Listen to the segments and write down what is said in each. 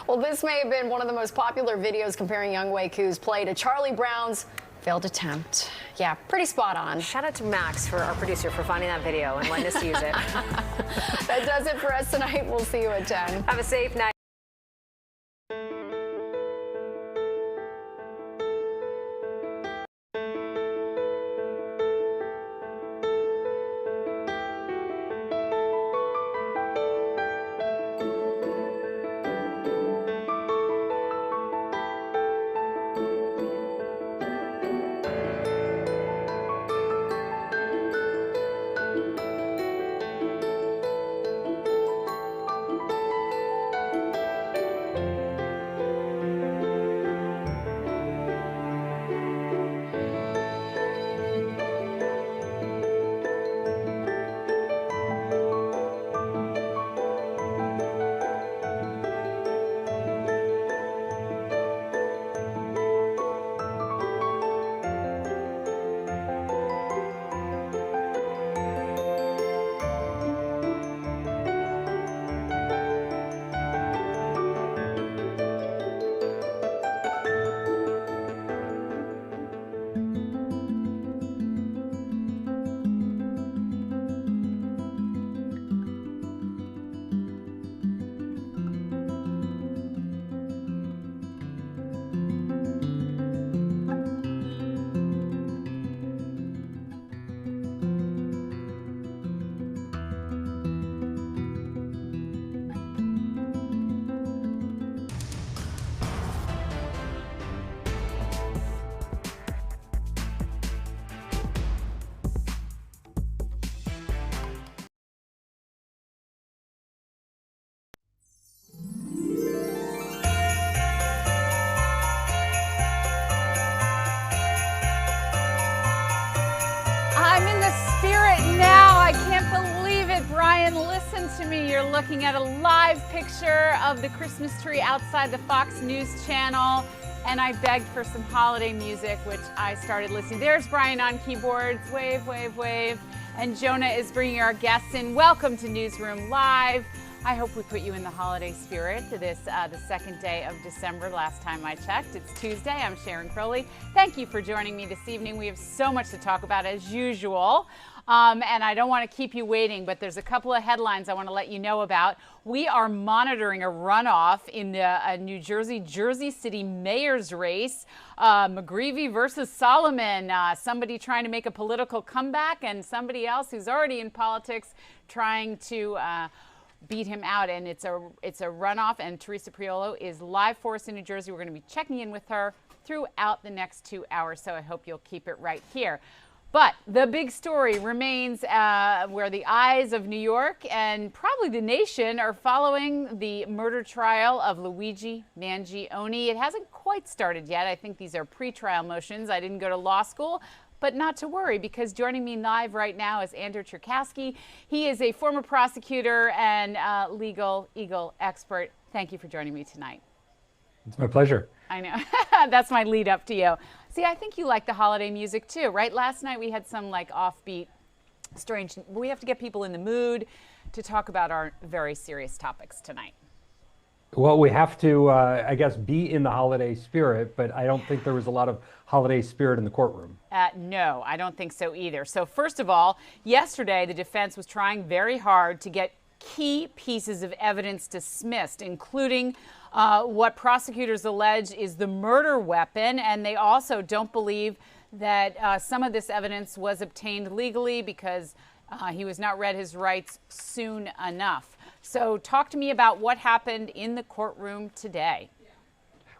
Well, this may have been one of the most popular videos comparing Young Wei Koo's play to Charlie Brown's failed attempt. Yeah, pretty spot on. Shout out to Max, for our producer, for finding that video and letting us use it. That does it for us tonight. We'll see you at 10. Have a safe night. Listen to me. You're looking at a live picture of the Christmas tree outside the Fox News channel, and I begged for some holiday music, which I started listening. There's Brian on keyboards. Wave, wave, wave. And Jonah is bringing our guests in. Welcome to Newsroom Live. I hope we put you in the holiday spirit to this, the second day of December, last time I checked. It's Tuesday. I'm Sharon Crowley. Thank you for joining me this evening. We have so much to talk about as usual. And I don't want to keep you waiting, but there's a couple of headlines I want to let you know about. We are monitoring a runoff in the New Jersey City mayor's race. McGreevey versus Solomon, somebody trying to make a political comeback and somebody else who's already in politics trying to beat him out. And it's a runoff, and Teresa Priolo is live for us in New Jersey. We're going to be checking in with her throughout the next 2 hours, so I hope you'll keep it right here. But the big story remains where the eyes of New York and probably the nation are following the murder trial of Luigi Mangione. It hasn't quite started yet. I think these are pre-trial motions. I didn't go to law school, but not to worry, because joining me live right now is Andrew Cherkasky. He is a former prosecutor and legal eagle expert. Thank you for joining me tonight. It's my pleasure. I know. That's my lead up to you. See, I think you like the holiday music too, right? Last night we had some like offbeat, strange. We have to get people in the mood to talk about our very serious topics tonight. Well, we have to, I guess, be in the holiday spirit, but I don't think there was a lot of holiday spirit in the courtroom. No, I don't think so either. So first of all, yesterday the defense was trying very hard to get key pieces of evidence dismissed, including what prosecutors allege is the murder weapon. And they also don't believe that some of this evidence was obtained legally because he was not read his rights soon enough. So talk to me about what happened in the courtroom today.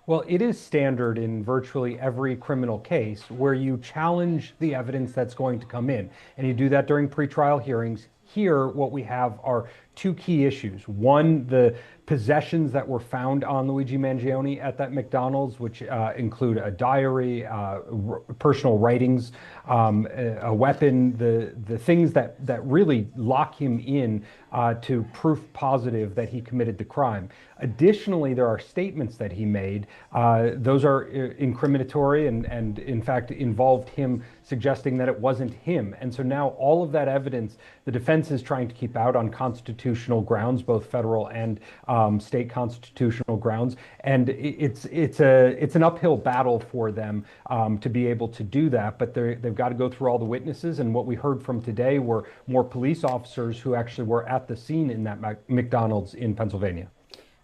Well, it is standard in virtually every criminal case where you challenge the evidence that's going to come in, and you do that during pretrial hearings. Here, what we have are two key issues. One, the possessions that were found on Luigi Mangione at that McDonald's, which include a diary, personal writings, a weapon, the things that really lock him in to proof positive that he committed the crime. Additionally, there are statements that he made. Those are incriminatory and in fact involved him suggesting that it wasn't him. And so now all of that evidence, the defense is trying to keep out on constitutional constitutional grounds, both federal and state constitutional grounds. And it's an uphill battle for them to be able to do that. But they've got to go through all the witnesses. And what we heard from today were more police officers who actually were at the scene in that McDonald's in Pennsylvania.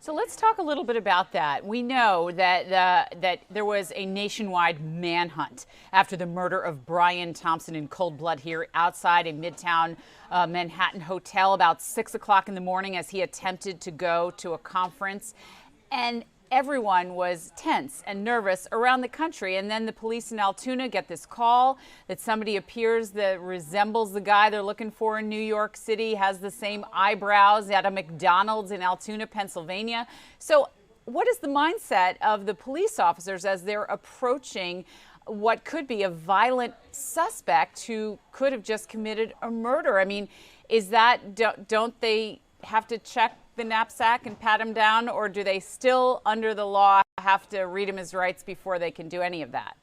So let's talk a little bit about that. We know that that there was a nationwide manhunt after the murder of Brian Thompson in cold blood here outside a Midtown Manhattan hotel about 6 o'clock in the morning as he attempted to go to a conference. And everyone was tense and nervous around the country. And then the police in Altoona get this call that somebody appears that resembles the guy they're looking for in New York City, has the same eyebrows at a McDonald's in Altoona, Pennsylvania. So what is the mindset of the police officers as they're approaching what could be a violent suspect who could have just committed a murder? I mean, is that, don't they have to check the knapsack and pat him down, or do they still, under the law, have to read him his rights before they can do any of that?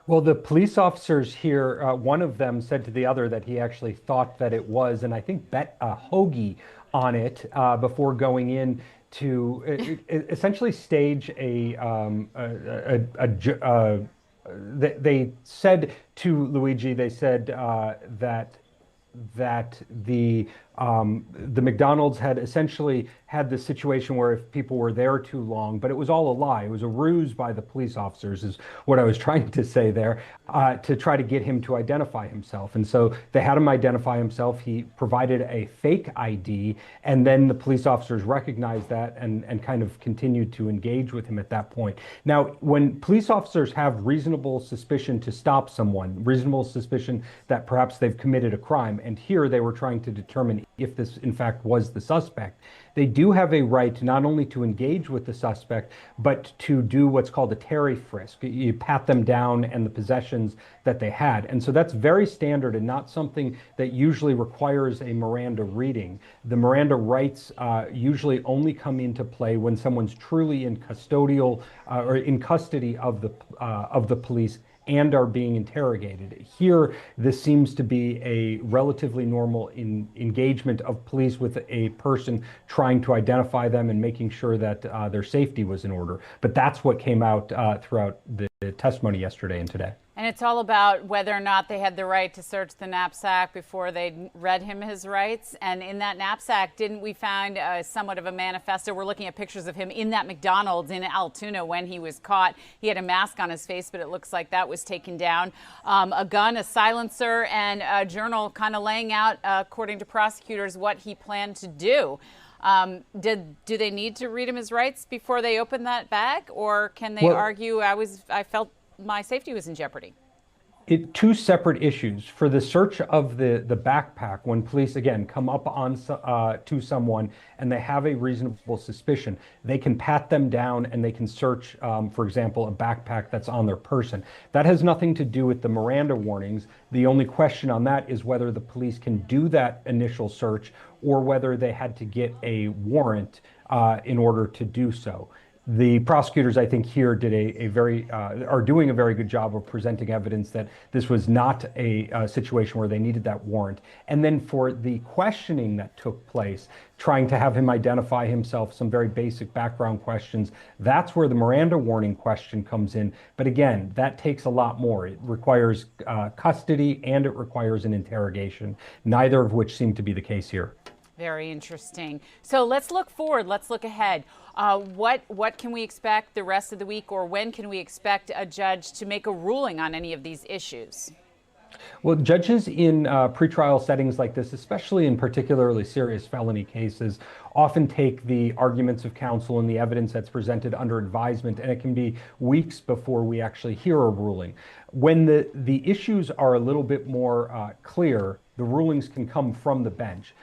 Well, the police officers here, one of them said to the other that he actually thought that it was, and I think bet a hoagie on it before going in to essentially stage they said to Luigi, they said that the McDonald's had essentially had this situation where if people were there too long, but it was all a lie. It was a ruse by the police officers is what I was trying to say there, to try to get him to identify himself. And so they had him identify himself. He provided a fake ID, and then the police officers recognized that and kind of continued to engage with him at that point. Now, when police officers have reasonable suspicion to stop someone, reasonable suspicion that perhaps they've committed a crime, and here they were trying to determine if this in fact was the suspect, they do have a right not only to engage with the suspect, but to do what's called a Terry frisk. You pat them down and the possessions that they had. And so that's very standard and not something that usually requires a Miranda reading. The Miranda rights usually only come into play when someone's truly in custodial or in custody of the police and are being interrogated. Here, this seems to be a relatively normal engagement of police with a person trying to identify them and making sure that their safety was in order. But that's what came out throughout the testimony yesterday and today. And it's all about whether or not they had the right to search the knapsack before they read him his rights. And in that knapsack, didn't we find somewhat of a manifesto? We're looking at pictures of him in that McDonald's in Altoona when he was caught. He had a mask on his face, but it looks like that was taken down. A gun, a silencer, and a journal kind of laying out, according to prosecutors, what he planned to do. Do they need to read him his rights before they open that bag? Or can they argue, I felt my safety was in jeopardy? Two separate issues. For the search of the backpack, when police, again, come up on to someone and they have a reasonable suspicion, they can pat them down and they can search, for example, a backpack that's on their person. That has nothing to do with the Miranda warnings. The only question on that is whether the police can do that initial search or whether they had to get a warrant in order to do so. The prosecutors, I think, here did are doing a very good job of presenting evidence that this was not a situation where they needed that warrant. And then for the questioning that took place, trying to have him identify himself, some very basic background questions, that's where the Miranda warning question comes in. But again, that takes a lot more. It requires custody and it requires an interrogation, neither of which seem to be the case here. Very interesting. So let's look forward. Let's look ahead. What can we expect the rest of the week, or when can we expect a judge to make a ruling on any of these issues? Well, judges in pretrial settings like this, especially in particularly serious felony cases, often take the arguments of counsel and the evidence that's presented under advisement, and it can be weeks before we actually hear a ruling. When the issues are a little bit more clear, the rulings can come from the bench.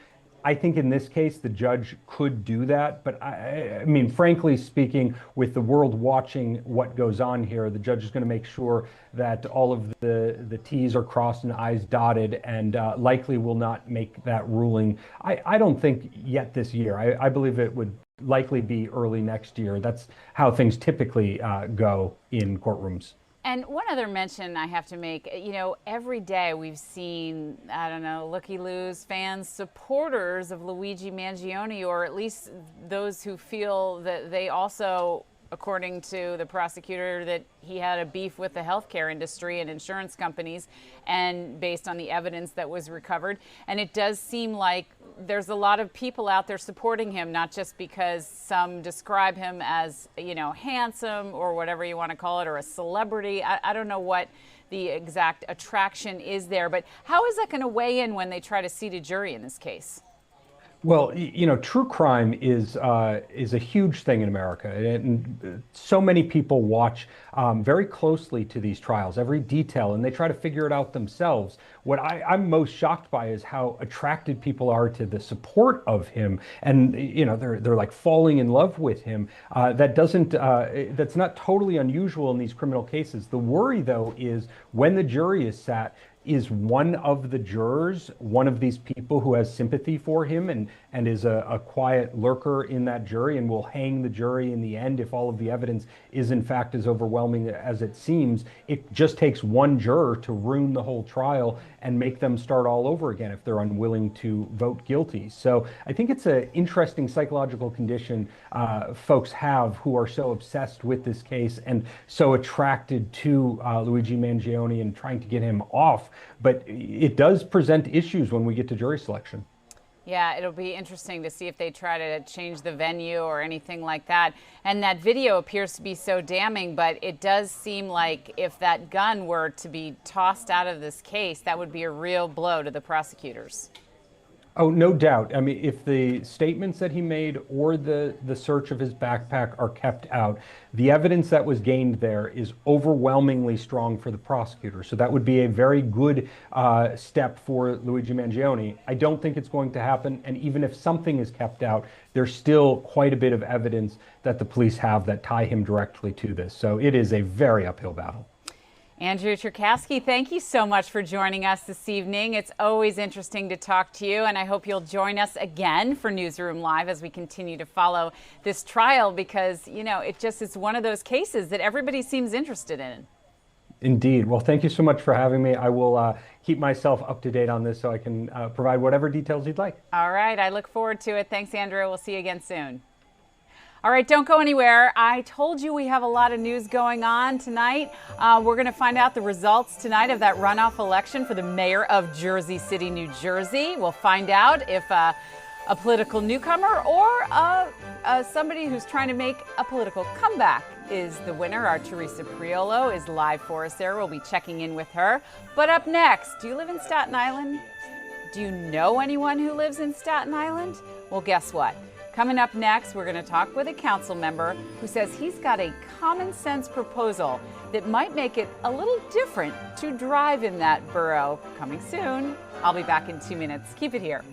I think in this case, the judge could do that. But I mean, frankly speaking, with the world watching what goes on here, the judge is going to make sure that all of the T's are crossed and I's dotted, and likely will not make that ruling. I don't think yet this year. I believe it would likely be early next year. That's how things typically go in courtrooms. And one other mention I have to make, every day we've seen, I don't know, looky-loos fans, supporters of Luigi Mangione, or at least those who feel that they also, according to the prosecutor, that he had a beef with the healthcare industry and insurance companies, and based on the evidence that was recovered. And it does seem like there's a lot of people out there supporting him, not just because some describe him as, handsome or whatever you want to call it, or a celebrity. I don't know what the exact attraction is there, but how is that going to weigh in when they try to seat a jury in this case? Well, true crime is a huge thing in America, and so many people watch very closely to these trials, every detail, and they try to figure it out themselves. What I'm most shocked by is how attracted people are to the support of him, and they're like falling in love with him. That's not totally unusual in these criminal cases. The worry, though, is when the jury is sat, is one of the jurors one of these people who has sympathy for him and is a quiet lurker in that jury and will hang the jury in the end if all of the evidence is in fact as overwhelming as it seems? It just takes one juror to ruin the whole trial and make them start all over again if they're unwilling to vote guilty. So I think it's an interesting psychological condition folks have who are so obsessed with this case and so attracted to Luigi Mangione and trying to get him off. But it does present issues when we get to jury selection. Yeah, it'll be interesting to see if they try to change the venue or anything like that. And that video appears to be so damning, but it does seem like if that gun were to be tossed out of this case, that would be a real blow to the prosecutors. Oh, no doubt. I mean, if the statements that he made or the search of his backpack are kept out, the evidence that was gained there is overwhelmingly strong for the prosecutor. So that would be a very good step for Luigi Mangione. I don't think it's going to happen. And even if something is kept out, there's still quite a bit of evidence that the police have that tie him directly to this. So it is a very uphill battle. Andrew Cherkasky, thank you so much for joining us this evening. It's always interesting to talk to you, and I hope you'll join us again for Newsroom Live as we continue to follow this trial because, it's one of those cases that everybody seems interested in. Indeed. Well, thank you so much for having me. I will keep myself up to date on this so I can provide whatever details you'd like. All right. I look forward to it. Thanks, Andrew. We'll see you again soon. All right, don't go anywhere. I told you we have a lot of news going on tonight. We're going to find out the results tonight of that runoff election for the mayor of Jersey City, New Jersey. We'll find out if a political newcomer or somebody who's trying to make a political comeback is the winner. Our Teresa Priolo is live for us there. We'll be checking in with her. But up next, do you live in Staten Island? Do you know anyone who lives in Staten Island? Well, guess what? Coming up next, we're going to talk with a council member who says he's got a common sense proposal that might make it a little different to drive in that borough. Coming soon. I'll be back in 2 minutes. Keep it here.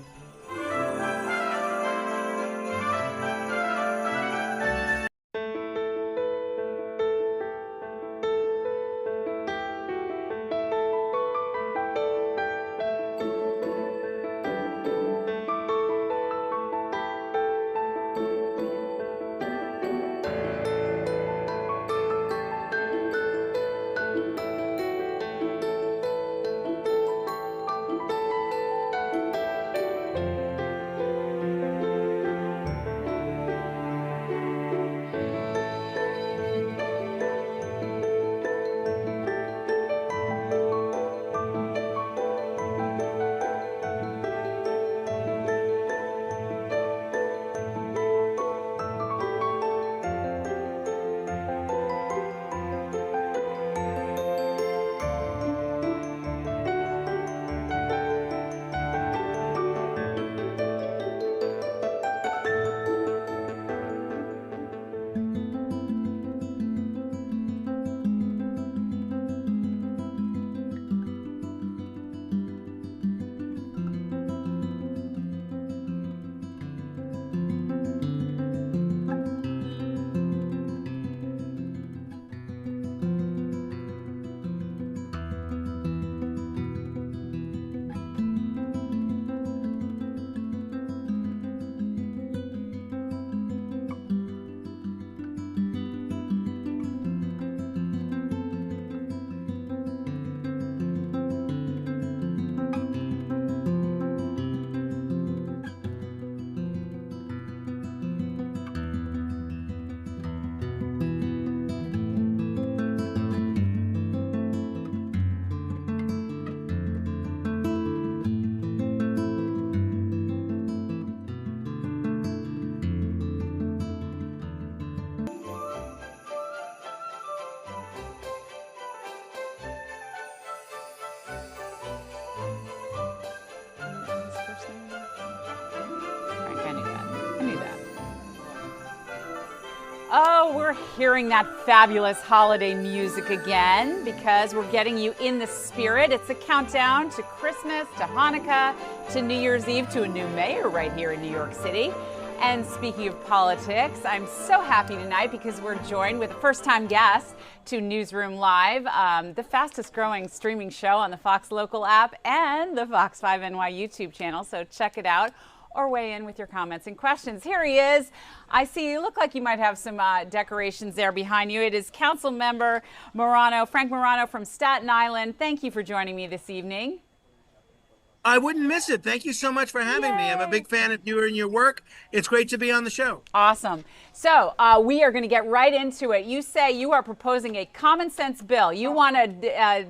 hearing that fabulous holiday music again because we're getting you in the spirit. It's a countdown to Christmas, to Hanukkah, to New Year's Eve, to a new mayor right here in New York City. And speaking of politics, I'm so happy tonight because we're joined with a first-time guest to Newsroom Live, the fastest-growing streaming show on the Fox Local app and the Fox 5 NY YouTube channel. So check it out or weigh in with your comments and questions. Here he is. I see you look like you might have some decorations there behind you. It is Councilmember Frank Morano from Staten Island. Thank you for joining me this evening. I wouldn't miss it. Thank you so much for having me. I'm a big fan of you and your work. It's great to be on the show. Awesome. So we are going to get right into it. You say you are proposing a common sense bill. You want to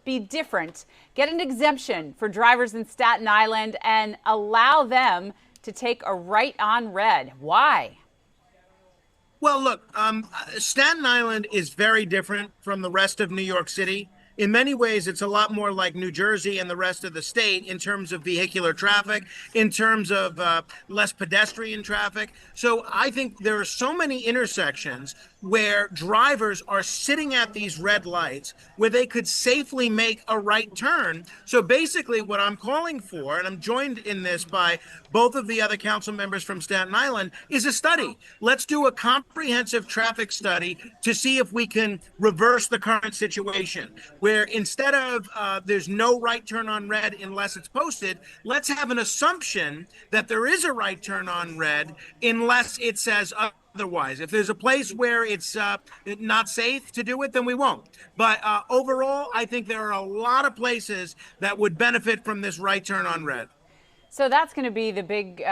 be different, get an exemption for drivers in Staten Island and allow them to take a right on red. Why? Well, look, Staten Island is very different from the rest of New York City. In many ways, it's a lot more like New Jersey and the rest of the state in terms of vehicular traffic, in terms of less pedestrian traffic. So I think there are so many intersections where drivers are sitting at these red lights where they could safely make a right turn. So basically what I'm calling for, and I'm joined in this by both of the other council members from Staten Island, is a study. Let's do a comprehensive traffic study to see if we can reverse the current situation, where instead of there's no right turn on red unless it's posted, let's have an assumption that there is a right turn on red unless it says otherwise. If there's a place where it's not safe to do it, then we won't. But overall, I think there are a lot of places that would benefit from this right turn on red. So that's going to be the big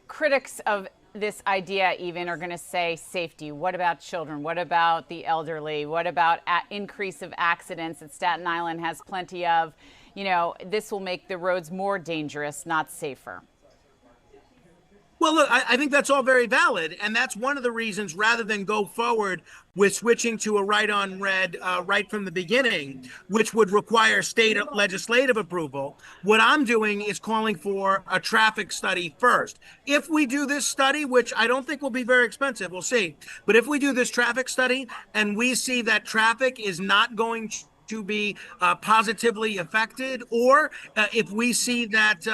critics of this idea even are going to say safety. What about children? What about the elderly? What about increase of accidents that Staten Island has plenty of? You know, this will make the roads more dangerous, not safer. Well, look, I think that's all very valid. And that's one of the reasons, rather than go forward with switching to a right on red right from the beginning, which would require state legislative approval, what I'm doing is calling for a traffic study first. If we do this study, which I don't think will be very expensive, we'll see. But if we do this traffic study and we see that traffic is not going to be positively affected, or if we see that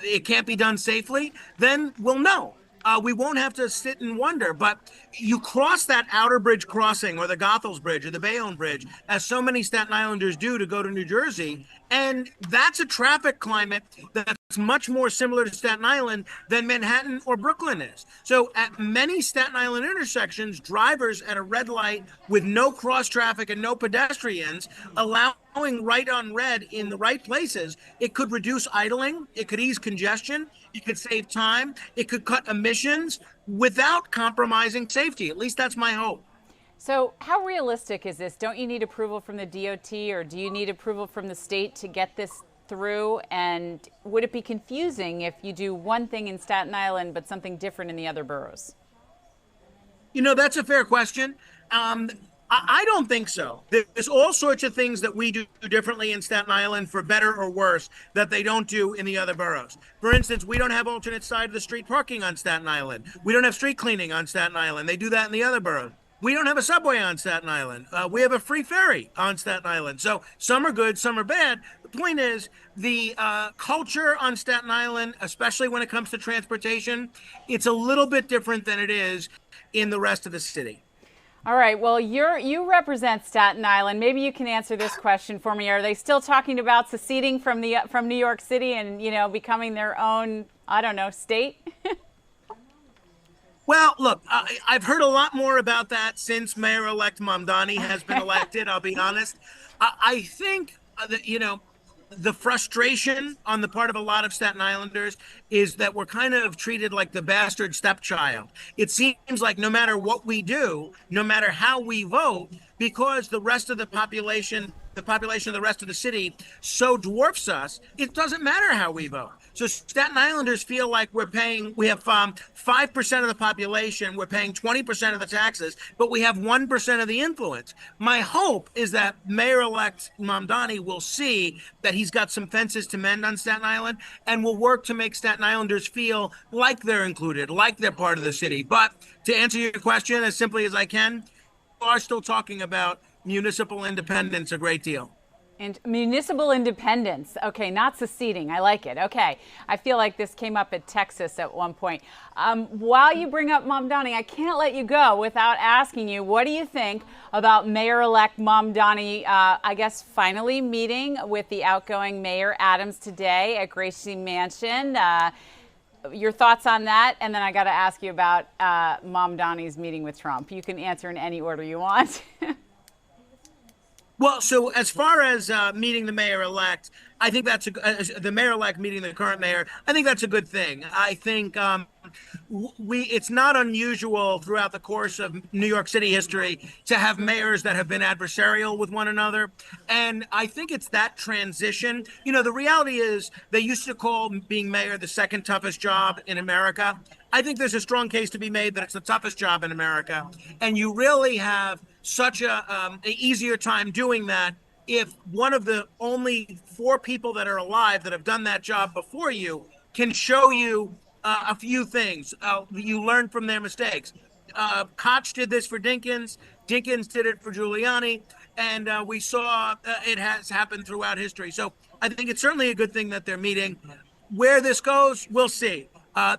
it can't be done safely, then we'll know. We won't have to sit and wonder. But you cross that Outer Bridge crossing or the Goethals Bridge or the Bayonne Bridge, as so many Staten Islanders do to go to New Jersey, and that's a traffic climate that's much more similar to Staten Island than Manhattan or Brooklyn is. So at many Staten Island intersections, drivers at a red light with no cross traffic and no pedestrians allowing right on red in the right places, it could reduce idling, it could ease congestion, it could save time, it could cut emissions without compromising safety. At least that's my hope. So how realistic is this? Don't you need approval from the DOT, or do you need approval from the state to get this through? And would it be confusing if you do one thing in Staten Island but something different in the other boroughs? You know, that's a fair question. I don't think so. There's all sorts of things that we do differently in Staten Island, for better or worse, that they don't do in the other boroughs. For instance, we don't have alternate side of the street parking on Staten Island. We don't have street cleaning on Staten Island. They do that in the other boroughs. We don't have a subway on Staten Island. We have a free ferry on Staten Island. So some are good, some are bad. The point is, the culture on Staten Island, especially when it comes to transportation, it's a little bit different than it is in the rest of the city. All right. Well, you represent Staten Island. Maybe you can answer this question for me. Are they still talking about seceding from New York City and, you know, becoming their own, I don't know, state? Well, look, I've heard a lot more about that since Mayor-elect Mamdani has been elected, I'll be honest. I think that, you know, the frustration on the part of a lot of Staten Islanders is that we're kind of treated like the bastard stepchild. It seems like no matter what we do, no matter how we vote, because the rest of the population the population of the rest of the city so dwarfs us, it doesn't matter how we vote. So Staten Islanders feel like we have 5% of the population, we're paying 20% of the taxes, but we have 1% of the influence. My hope is that Mayor-elect Mamdani will see that he's got some fences to mend on Staten Island and will work to make Staten Islanders feel like they're included, like they're part of the city. But to answer your question as simply as I can, we are still talking about municipal independence a great deal. And municipal independence. Okay, not seceding. I like it. Okay. I feel like this came up at Texas at one point. While you bring up Mamdani, I can't let you go without asking you, what do you think about Mayor-elect Mamdani, I guess, finally meeting with the outgoing Mayor Adams today at Gracie Mansion? Your thoughts on that? And then I got to ask you about Mamdani's meeting with Trump. You can answer in any order you want. Well, so as far as meeting the mayor-elect, I think that's the mayor-elect meeting the current mayor. I think that's a good thing. I think it's not unusual throughout the course of New York City history to have mayors that have been adversarial with one another. And I think it's that transition. You know, the reality is they used to call being mayor the second toughest job in America. I think there's a strong case to be made that it's the toughest job in America. And you really have such a easier time doing that if one of the only 4 people that are alive that have done that job before you can show you a few things. You learn from their mistakes. Koch did this for Dinkins. Dinkins did it for Giuliani. And we saw it has happened throughout history. So I think it's certainly a good thing that they're meeting. Where this goes, we'll see.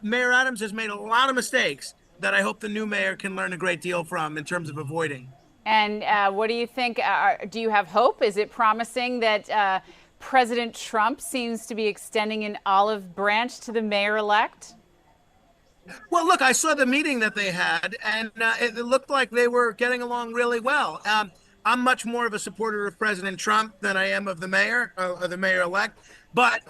Mayor Adams has made a lot of mistakes that I hope the new mayor can learn a great deal from in terms of avoiding. And what do you think? Do you have hope? Is it promising that President Trump seems to be extending an olive branch to the mayor-elect? Well, look, I saw the meeting that they had, and it looked like they were getting along really well. I'm much more of a supporter of President Trump than I am of the mayor-elect. But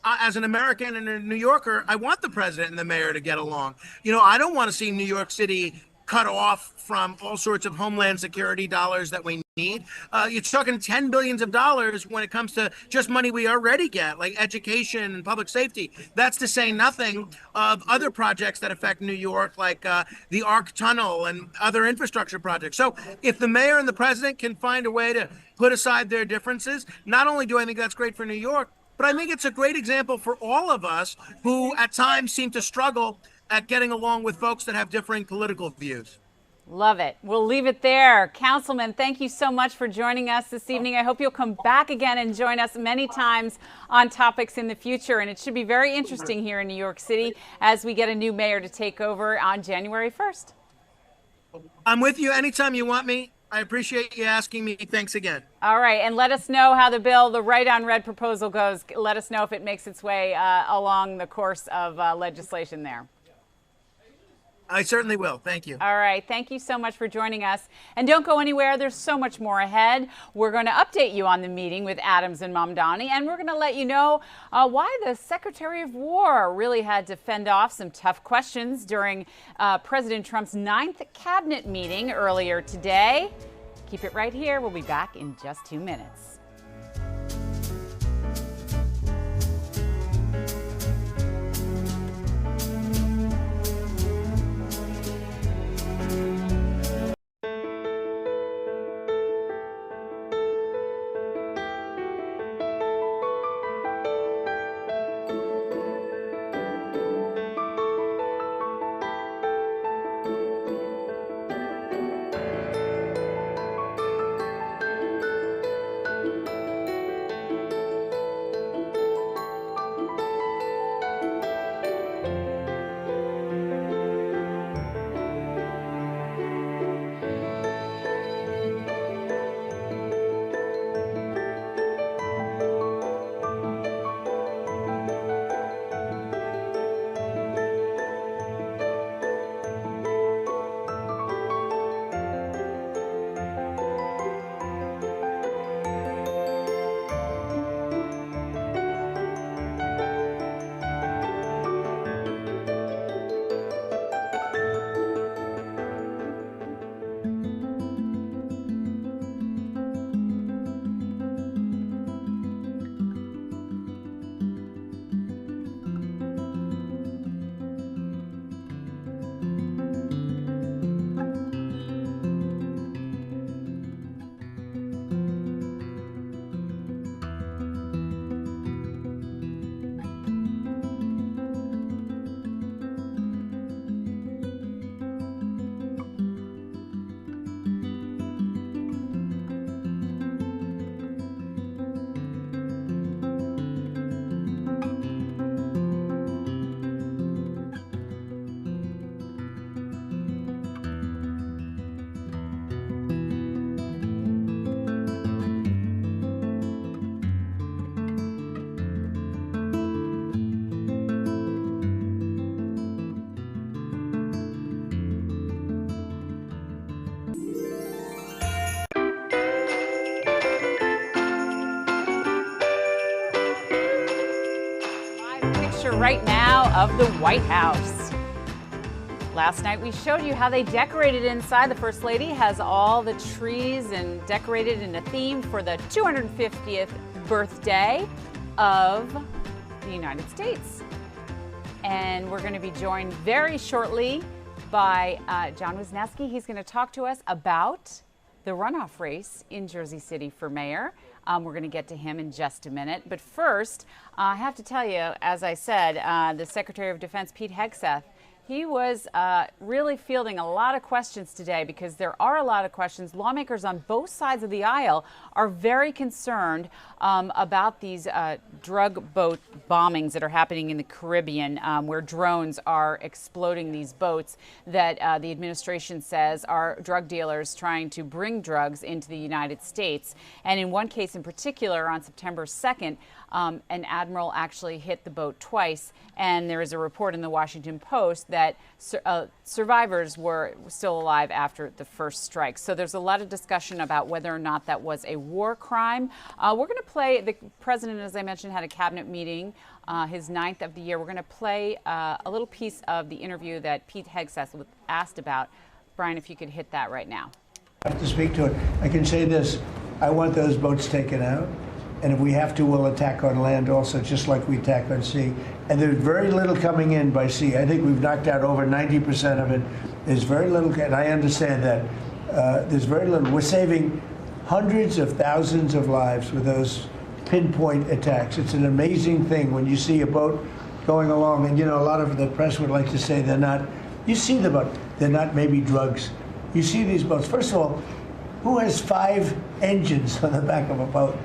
as an American and a New Yorker, I want the president and the mayor to get along. You know, I don't want to see New York City cut off from all sorts of Homeland Security dollars that we need. You're talking $10 billion when it comes to just money we already get, like education and public safety. That's to say nothing of other projects that affect New York, like the Arc Tunnel and other infrastructure projects. So if the mayor and the president can find a way to put aside their differences, not only do I think that's great for New York, but I think it's a great example for all of us who at times seem to struggle at getting along with folks that have differing political views. Love it. We'll leave it there. Councilman, thank you so much for joining us this evening. I hope you'll come back again and join us many times on topics in the future. And it should be very interesting here in New York City as we get a new mayor to take over on January 1st. I'm with you anytime you want me. I appreciate you asking me. Thanks again. All right. And let us know how the bill, the Right on Red proposal goes. Let us know if it makes its way along the course of legislation there. I certainly will. Thank you. All right. Thank you so much for joining us. And don't go anywhere. There's so much more ahead. We're going to update you on the meeting with Adams and Mamdani, and we're going to let you know why the Secretary of War really had to fend off some tough questions during President Trump's 9th cabinet meeting earlier today. Keep it right here. We'll be back in just 2 minutes. Live picture right now of the White House. Last night we showed you how they decorated inside. The First Lady has all the trees and decorated in a theme for the 250th birthday of the United States. And we're going to be joined very shortly by John Wisniewski. He's going to talk to us about the runoff race in Jersey City for mayor. We're going to get to him in just a minute. But first, I have to tell you, as I said, the Secretary of Defense, Pete Hegseth, he was really fielding a lot of questions today because there are a lot of questions. Lawmakers on both sides of the aisle are very concerned about these drug boat bombings that are happening in the Caribbean, where drones are exploding these boats that the administration says are drug dealers trying to bring drugs into the United States. And in one case in particular, on September 2nd, an admiral actually hit the boat twice, and there is a report in the Washington Post that survivors were still alive after the first strike. So there's a lot of discussion about whether or not that was a war crime. We're going to play, the president, as I mentioned, had a cabinet meeting, his 9th of the year. We're going to play a little piece of the interview that Pete Hegseth was asked about. Brian, if you could hit that right now. I have to speak to it. I can say this, I want those boats taken out. And if we have to, we'll attack on land also, just like we attack on sea. And there's very little coming in by sea. I think we've knocked out over 90% of it. There's very little, and I understand that. There's very little. We're saving hundreds of thousands of lives with those pinpoint attacks. It's an amazing thing when you see a boat going along, and you know, a lot of the press would like to say they're not, you see the boat, they're not maybe drugs. You see these boats. First of all, who has 5 engines on the back of a boat?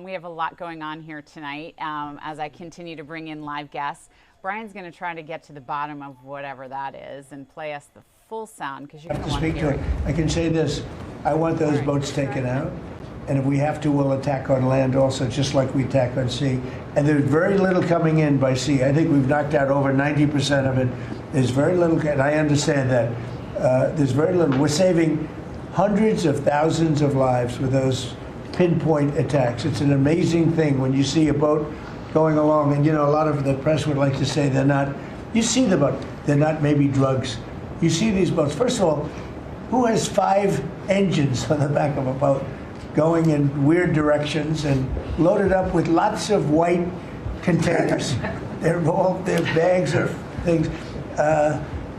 We have a lot going on here tonight as I continue to bring in live guests. Brian's going to try to get to the bottom of whatever that is and play us the full sound because you're going to want to hear it. I can say this, I want those boats taken out. And if we have to, we'll attack on land also, just like we attack on sea. And there's very little coming in by sea. I think we've knocked out over 90% of it. There's very little, and I understand that. There's very little. We're saving hundreds of thousands of lives with those pinpoint attacks. It's an amazing thing when you see a boat going along, and you know, a lot of the press would like to say they're not, you see the boat, they're not maybe drugs. You see these boats. First of all, who has 5 engines on the back of a boat going in weird directions and loaded up with lots of white containers? They're bags of things.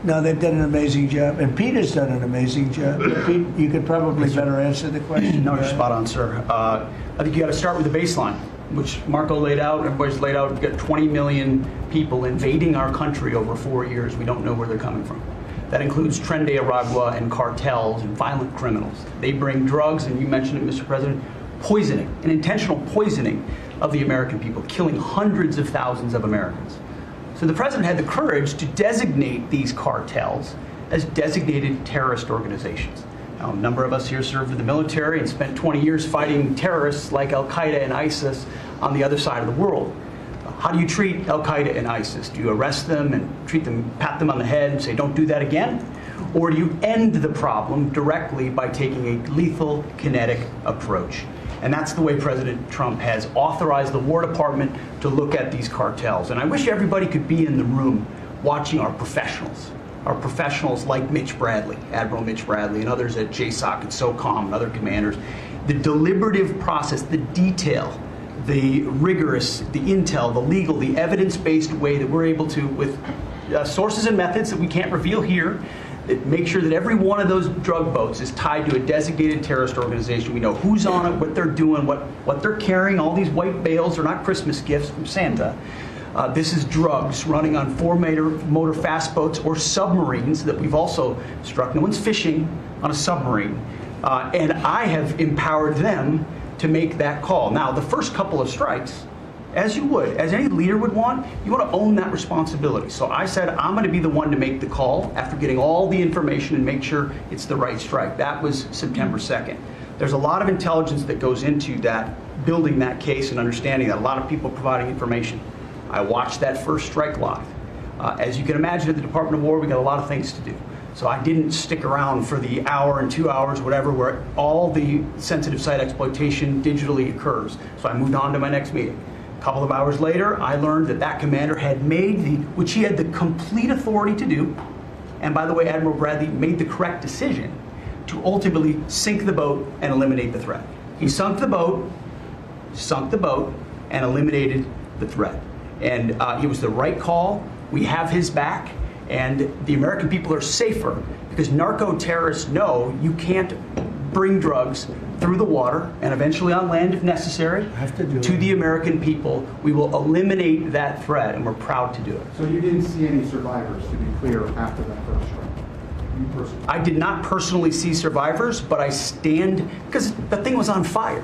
No, they've done an amazing job, and Peter's done an amazing job. Pete, you could probably better answer the question. No, you're spot on, sir. I think you got to start with the baseline, which Marco laid out, everybody's laid out. We've got 20 million people invading our country over 4 years. We don't know where they're coming from. That includes Tren de Aragua and cartels and violent criminals. They bring drugs, and you mentioned it, Mr. President, poisoning, an intentional poisoning of the American people, killing hundreds of thousands of Americans. So the president had the courage to designate these cartels as designated terrorist organizations. Now, a number of us here served in the military and spent 20 years fighting terrorists like Al-Qaeda and ISIS on the other side of the world. How do you treat Al-Qaeda and ISIS? Do you arrest them and treat them, pat them on the head and say, don't do that again? Or do you end the problem directly by taking a lethal, kinetic approach? And that's the way President Trump has authorized the War Department to look at these cartels. And I wish everybody could be in the room watching our professionals like Mitch Bradley, Admiral Mitch Bradley, and others at JSOC and SOCOM and other commanders. The deliberative process, the detail, the rigorous, the intel, the legal, the evidence-based way that we're able to, with sources and methods that we can't reveal here, that make sure that every one of those drug boats is tied to a designated terrorist organization. We know who's on it, what they're doing, what they're carrying. All these white bales are not Christmas gifts from Santa. This is drugs running on 4-motor fast boats or submarines that we've also struck. No one's fishing on a submarine. And I have empowered them to make that call. Now, the first couple of strikes, as you would, as any leader would want, you want to own that responsibility. So I said, I'm going to be the one to make the call after getting all the information and make sure it's the right strike. That was September 2nd. There's a lot of intelligence that goes into that, building that case and understanding that, a lot of people providing information. I watched that first strike live. As you can imagine, at the Department of War, we got a lot of things to do. So I didn't stick around for the hour and 2 hours, whatever, where all the sensitive site exploitation digitally occurs. So I moved on to my next meeting. A couple of hours later, I learned that that commander had made which he had the complete authority to do, and by the way, Admiral Bradley made the correct decision to ultimately sink the boat and eliminate the threat. He sunk the boat, and eliminated the threat. And it was the right call. We have his back, and the American people are safer because narco-terrorists know you can't bring drugs through the water and eventually on land if necessary to the American people. We will eliminate that threat, and we're proud to do it. So you didn't see any survivors, to be clear, after that first strike? You personally? I did not personally see survivors, but I stand, because the thing was on fire.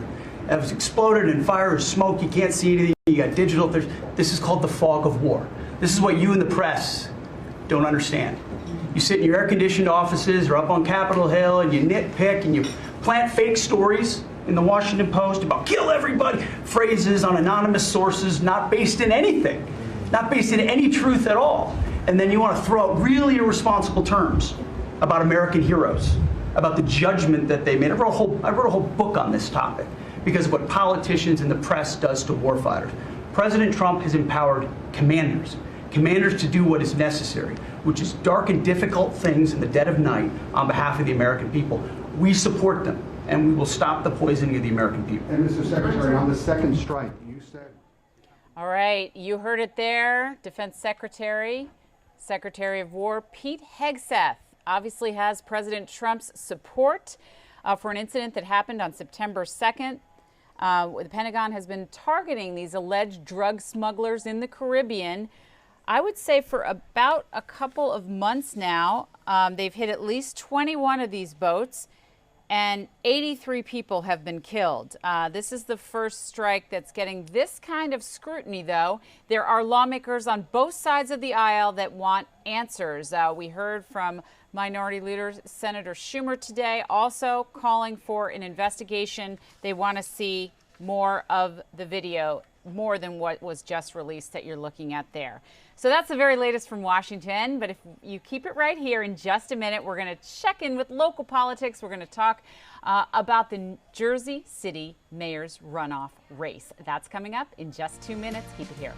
It was exploded and fire and smoke. You can't see anything. You got digital. This is called the fog of war. This is what you in the press don't understand. You sit in your air-conditioned offices or up on Capitol Hill and you nitpick and you plant fake stories in the Washington Post about kill everybody, phrases on anonymous sources not based in anything, not based in any truth at all. And then you want to throw out really irresponsible terms about American heroes, about the judgment that they made. I wrote a whole book on this topic because of what politicians and the press does to warfighters. President Trump has empowered commanders to do what is necessary, which is dark and difficult things in the dead of night on behalf of the American people. We support them, and we will stop the poisoning of the American people. And Mr. Secretary, on the second strike, you said... All right, you heard it there. Defense Secretary of War Pete Hegseth obviously has President Trump's support for an incident that happened on September 2nd. The Pentagon has been targeting these alleged drug smugglers in the Caribbean, I would say for about a couple of months now. They've hit at least 21 of these boats, and 83 people have been killed. This is the first strike that's getting this kind of scrutiny, though. There are lawmakers on both sides of the aisle that want answers. We heard from Minority Leader Senator Schumer today, also calling for an investigation. They want to see more of the video, more than what was just released that you're looking at there. So that's the very latest from Washington. But if you keep it right here, in just a minute, we're going to check in with local politics. We're going to talk about the Jersey City mayor's runoff race. That's coming up in just 2 minutes. Keep it here.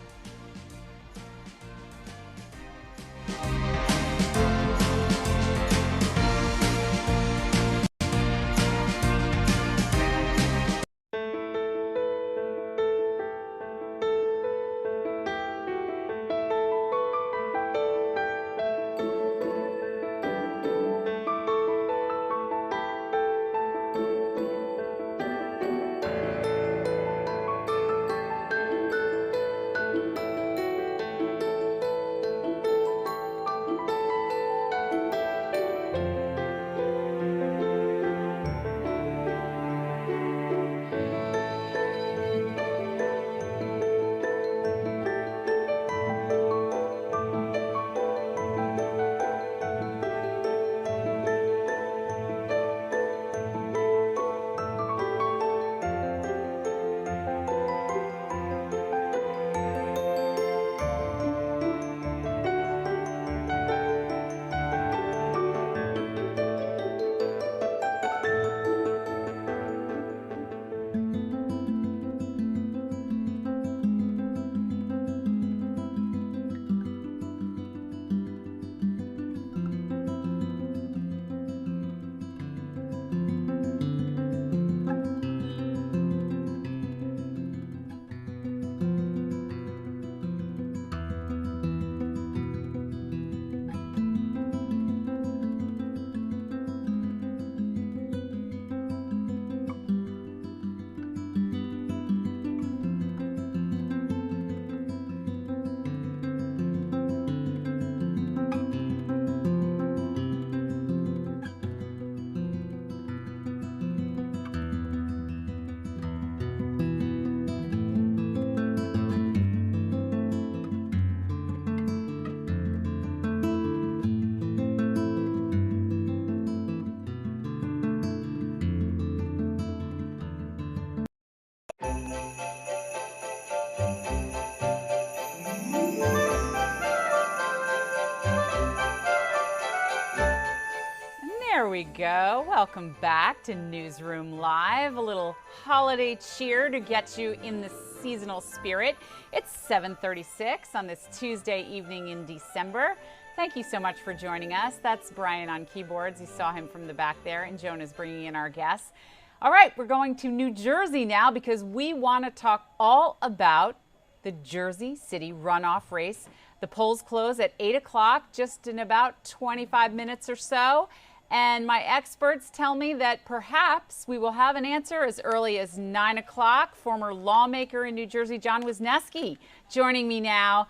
There we go. Welcome back to Newsroom Live. A little holiday cheer to get you in the seasonal spirit. It's 7:36 on this Tuesday evening in December. Thank you so much for joining us. That's Brian on keyboards. You saw him from the back there, and Jonah's bringing in our guests. All right, we're going to New Jersey now because we want to talk all about the Jersey City runoff race. The polls close at 8 o'clock, just in about 25 minutes or so. And my experts tell me that perhaps we will have an answer as early as 9 o'clock. Former lawmaker in New Jersey, John Wisniewski, joining me now.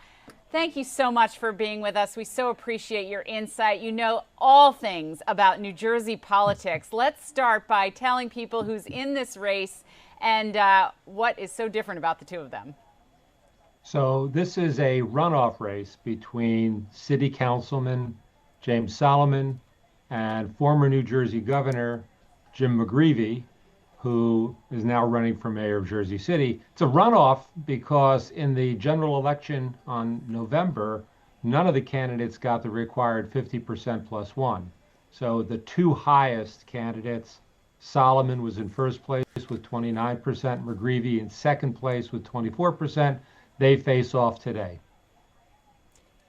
Thank you so much for being with us. We so appreciate your insight. You know all things about New Jersey politics. Let's start by telling people who's in this race and what is so different about the two of them. So this is a runoff race between City Councilman James Solomon and former New Jersey Governor Jim McGreevey, who is now running for mayor of Jersey City. It's a runoff because in the general election on November, none of the candidates got the required 50% plus one. So the two highest candidates, Solomon was in first place with 29%, McGreevey in second place with 24%. They face off today.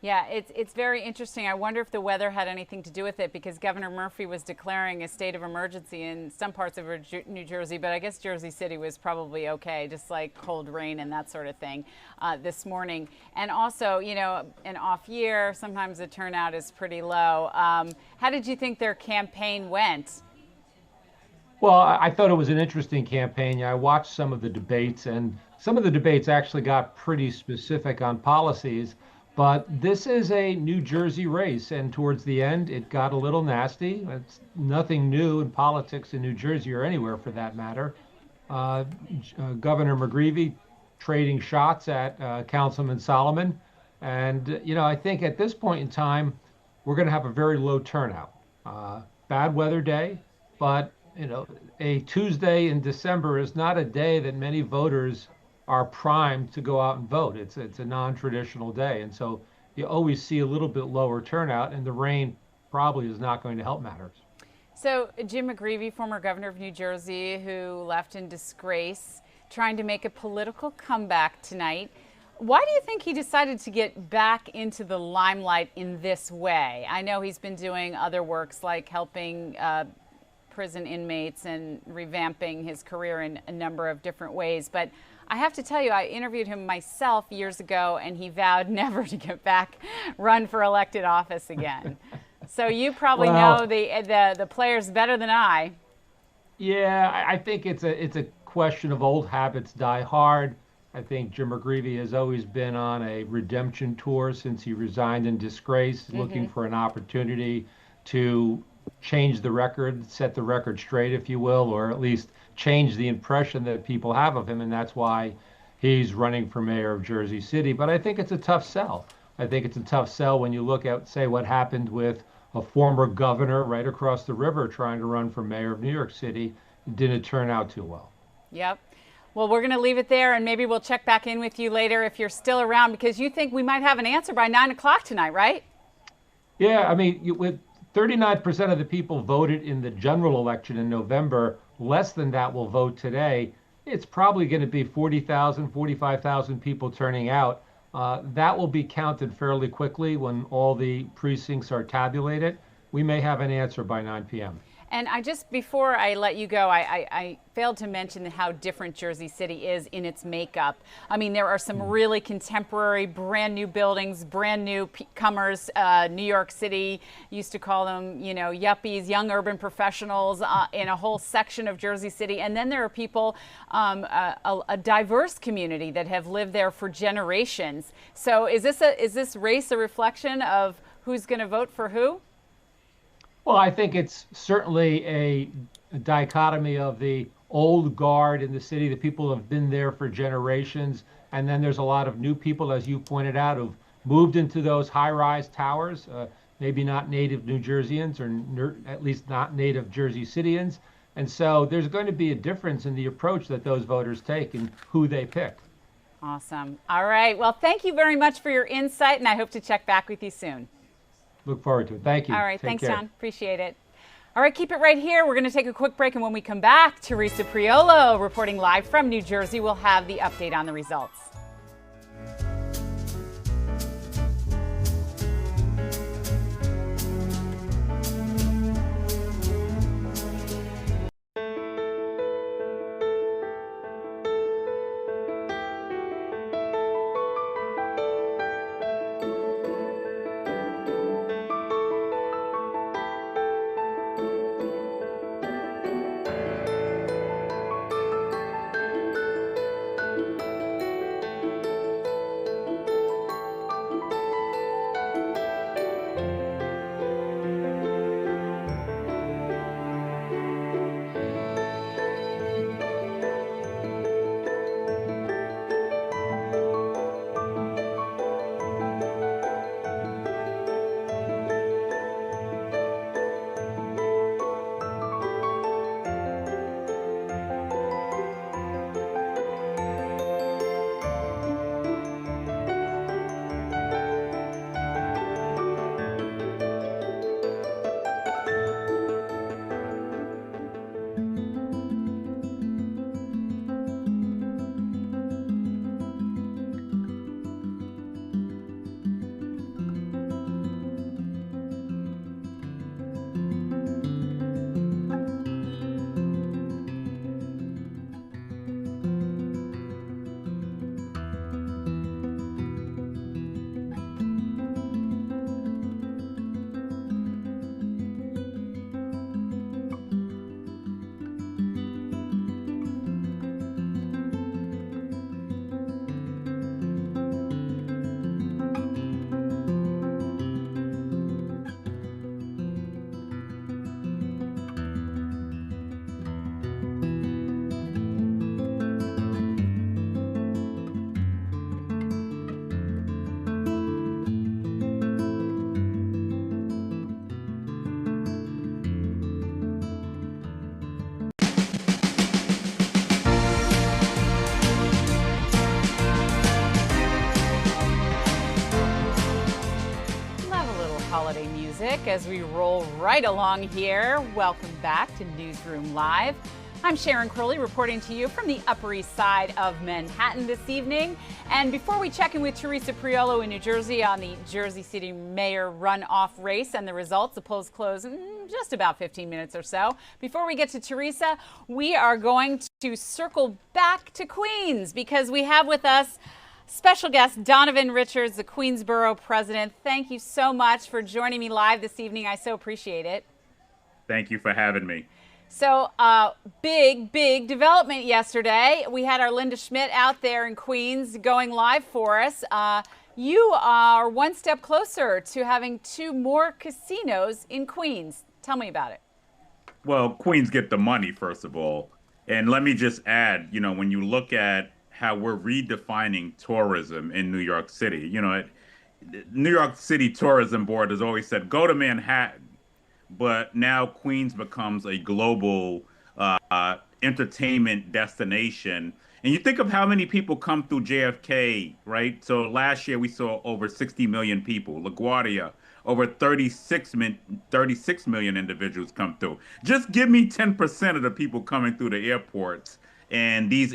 Yeah, it's very interesting. I wonder if the weather had anything to do with it, because Governor Murphy was declaring a state of emergency in some parts of New Jersey, but I guess Jersey City was probably okay, just like cold rain and that sort of thing this morning. And also, you know, an off year, sometimes the turnout is pretty low. How did you think their campaign went? Well, I thought it was an interesting campaign. I watched some of the debates, and some of the debates actually got pretty specific on policies. But this is a New Jersey race, and towards the end, it got a little nasty. It's nothing new in politics in New Jersey or anywhere for that matter. Governor McGreevey trading shots at Councilman Solomon. And, you know, I think at this point in time, we're going to have a very low turnout. Bad weather day, but, you know, a Tuesday in December is not a day that many voters are primed to go out and vote. It's a non-traditional day, and so you always see a little bit lower turnout, and the rain probably is not going to help matters. So Jim McGreevey, former governor of New Jersey, who left in disgrace, trying to make a political comeback tonight. Why do you think he decided to get back into the limelight in this way? I know he's been doing other works like helping prison inmates and revamping his career in a number of different ways, but I have to tell you, I interviewed him myself years ago, and he vowed never to get back, run for elected office again. So you probably know the players better than I. Yeah, I think it's a question of old habits die hard. I think Jim McGreevey has always been on a redemption tour since he resigned in disgrace, looking for an opportunity to change the record, set the record straight, if you will, or at least change the impression that people have of him, and that's why he's running for mayor of Jersey City. But I think it's a tough sell. I think it's a tough sell when you look at, say, what happened with a former governor right across the river trying to run for mayor of New York City. It didn't turn out too well. Yep. Well, we're going to leave it there, and maybe we'll check back in with you later if you're still around, because you think we might have an answer by 9 o'clock tonight, right? Yeah, I mean, with 39% of the people voted in the general election in November. Less than that will vote today. It's probably going to be 40,000, 45,000 people turning out. That will be counted fairly quickly when all the precincts are tabulated. We may have an answer by 9 p.m. And before I let you go, I failed to mention how different Jersey City is in its makeup. I mean, there are some really contemporary, brand new buildings, brand new comers. New York City used to call them, you know, yuppies, young urban professionals in a whole section of Jersey City. And then there are people, a diverse community that have lived there for generations. So is this race a reflection of who's going to vote for who? Well, I think it's certainly a dichotomy of the old guard in the city, the people who have been there for generations, and then there's a lot of new people, as you pointed out, who've moved into those high-rise towers, maybe not native New Jerseyans, or at least not native Jersey Cityans. And so there's going to be a difference in the approach that those voters take and who they pick. Awesome. All right. Well, thank you very much for your insight, and I hope to check back with you soon. Look forward to it. Thank you. All right. Take Thanks, care. John. Appreciate it. All right, keep it right here. We're going to take a quick break, and when we come back, Teresa Priolo reporting live from New Jersey will have the update on the results. Holiday music as we roll right along here. Welcome back to Newsroom Live. I'm Sharon Crowley reporting to you from the Upper East Side of Manhattan this evening. And before we check in with Teresa Priolo in New Jersey on the Jersey City mayor runoff race and the results, the polls close in just about 15 minutes or so. Before we get to Teresa, we are going to circle back to Queens because we have with us special guest Donovan Richards, the Queensborough president. Thank you so much for joining me live this evening. I so appreciate it. Thank you for having me. So big development yesterday. We had our Linda Schmidt out there in Queens going live for us. You are one step closer to having 2 more casinos in Queens. Tell me about it. Well, Queens get the money, first of all. And let me just add, when you look at how we're redefining tourism in New York City. New York City Tourism Board has always said, go to Manhattan. But now Queens becomes a global entertainment destination. And you think of how many people come through JFK, right? So last year we saw over 60 million people. LaGuardia, over 36 million individuals come through. Just give me 10% of the people coming through the airports, and these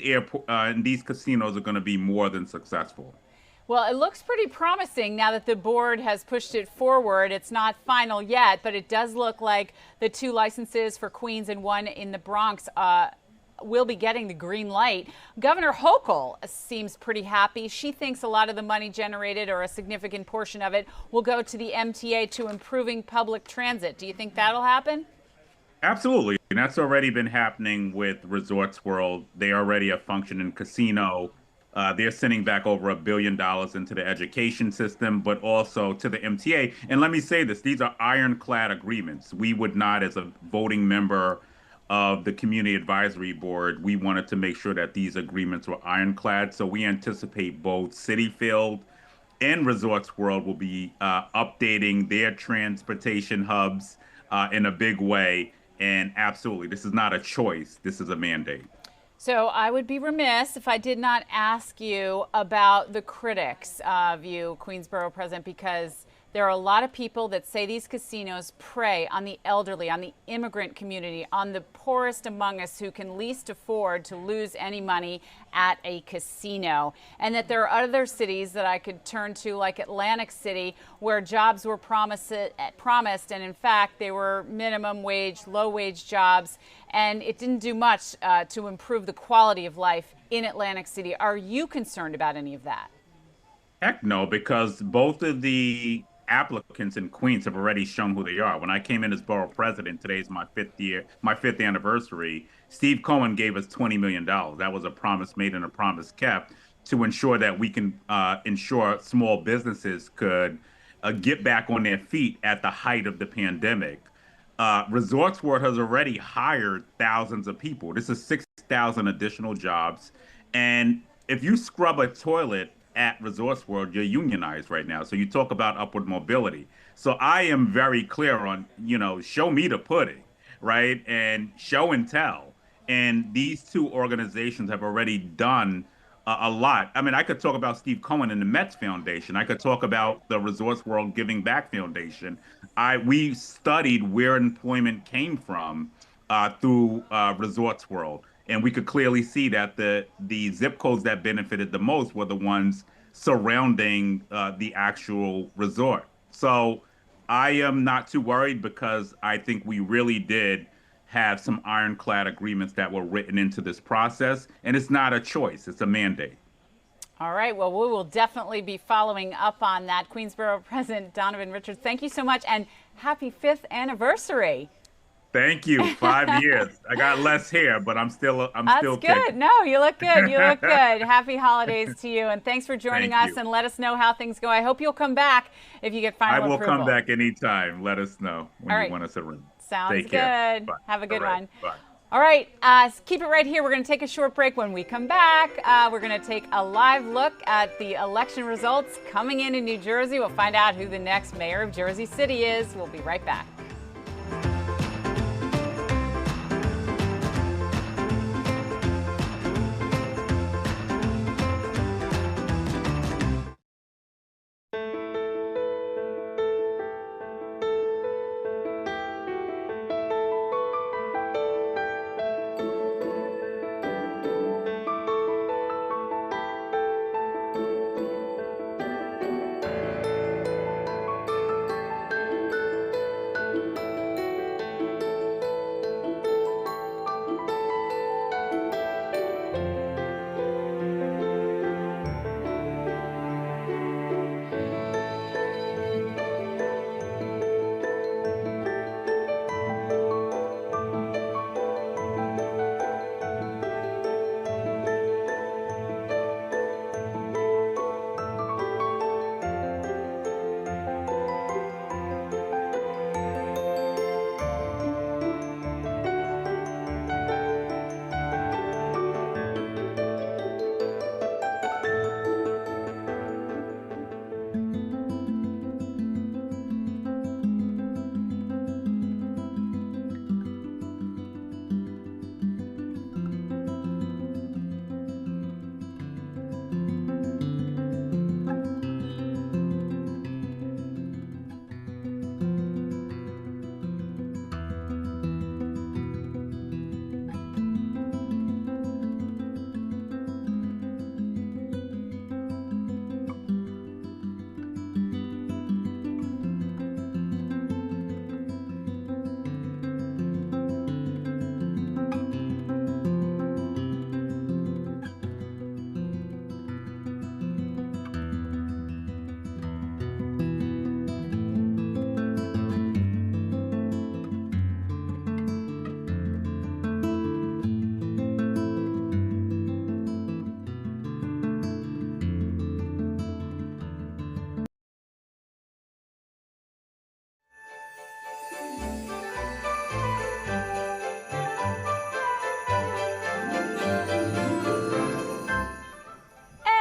casinos are going to be more than successful. Well, it looks pretty promising now that the board has pushed it forward. It's not final yet, but it does look like the 2 licenses for Queens and 1 in the Bronx will be getting the green light. Governor Hochul seems pretty happy. She thinks a lot of the money generated, or a significant portion of it, will go to the MTA to improving public transit. Do you think that'll happen? Absolutely. And that's already been happening with Resorts World. They already a functioning casino. They're sending back over $1 billion into the education system, but also to the MTA. And let me say this, these are ironclad agreements. We would not, as a voting member of the Community Advisory Board, we wanted to make sure that these agreements were ironclad. So we anticipate both Citi Field and Resorts World will be updating their transportation hubs in a big way. And absolutely, this is not a choice. This is a mandate. So I would be remiss if I did not ask you about the critics of you, Queensborough president, because There are a lot of people that say these casinos prey on the elderly, on the immigrant community, on the poorest among us who can least afford to lose any money at a casino. And that there are other cities that I could turn to, like Atlantic City, where jobs were promised, and in fact, they were minimum wage, low wage jobs, and it didn't do much to improve the quality of life in Atlantic City. Are you concerned about any of that? Heck no, because both of the applicants in Queens have already shown who they are. When I came in as borough president, today's my fifth anniversary, Steve Cohen gave us $20 million. That was a promise made and a promise kept to ensure that we can ensure small businesses could get back on their feet at the height of the pandemic. Resorts World has already hired thousands of people. This is 6,000 additional jobs. And if you scrub a toilet at Resorts World, you're unionized right now. So you talk about upward mobility. So I am very clear on, show me the pudding, right? And show and tell. And these two organizations have already done a lot. I mean, I could talk about Steve Cohen and the Mets Foundation. I could talk about the Resorts World Giving Back Foundation. We studied where employment came from through Resorts World. And we could clearly see that the zip codes that benefited the most were the ones surrounding the actual resort. So I am not too worried because I think we really did have some ironclad agreements that were written into this process. And it's not a choice, it's a mandate. All right, well, we will definitely be following up on that. Queensborough President Donovan Richards, thank you so much, and happy 5th anniversary. Thank you. 5 years. I got less hair, but I'm still That's still good. kicking. No, you look good. You look good. Happy holidays to you, and thanks for joining Thank us. you. And let us know how things go. I hope you'll come back if you get final approval. I will come back anytime. Let us know when All you right. want us around. Sounds Take care. good. Bye. Have a good All right. one. Bye. All right, keep it right here. We're going to take a short break. When we come back, we're going to take a live look at the election results coming in New Jersey. We'll find out who the next mayor of Jersey City is. We'll be right back.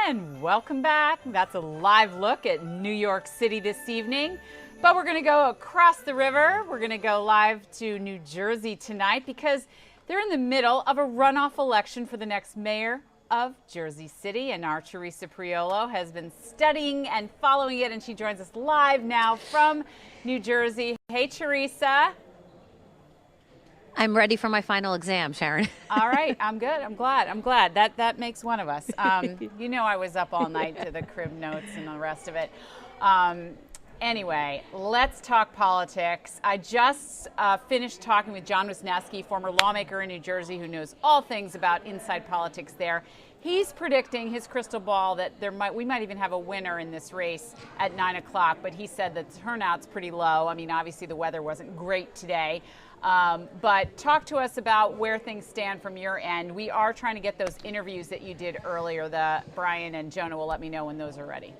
And welcome back. That's a live look at New York City this evening. But we're going to go across the river. We're going to go live to New Jersey tonight because they're in the middle of a runoff election for the next mayor of Jersey City, and our Teresa Priolo has been studying and following it, and she joins us live now from New Jersey. Hey, Teresa. I'm ready for my final exam, Sharon. All right, I'm good. I'm glad. That makes one of us. You know, I was up all night to the crib notes and the rest of it. Anyway, let's talk politics. I just finished talking with John Wisniewski, former lawmaker in New Jersey who knows all things about inside politics there. He's predicting his crystal ball that we might even have a winner in this race at 9 o'clock, but he said that the turnout's pretty low. I mean, obviously the weather wasn't great today. But talk to us about where things stand from your end. We are trying to get those interviews that you did earlier. Brian and Jonah will let me know when those are ready.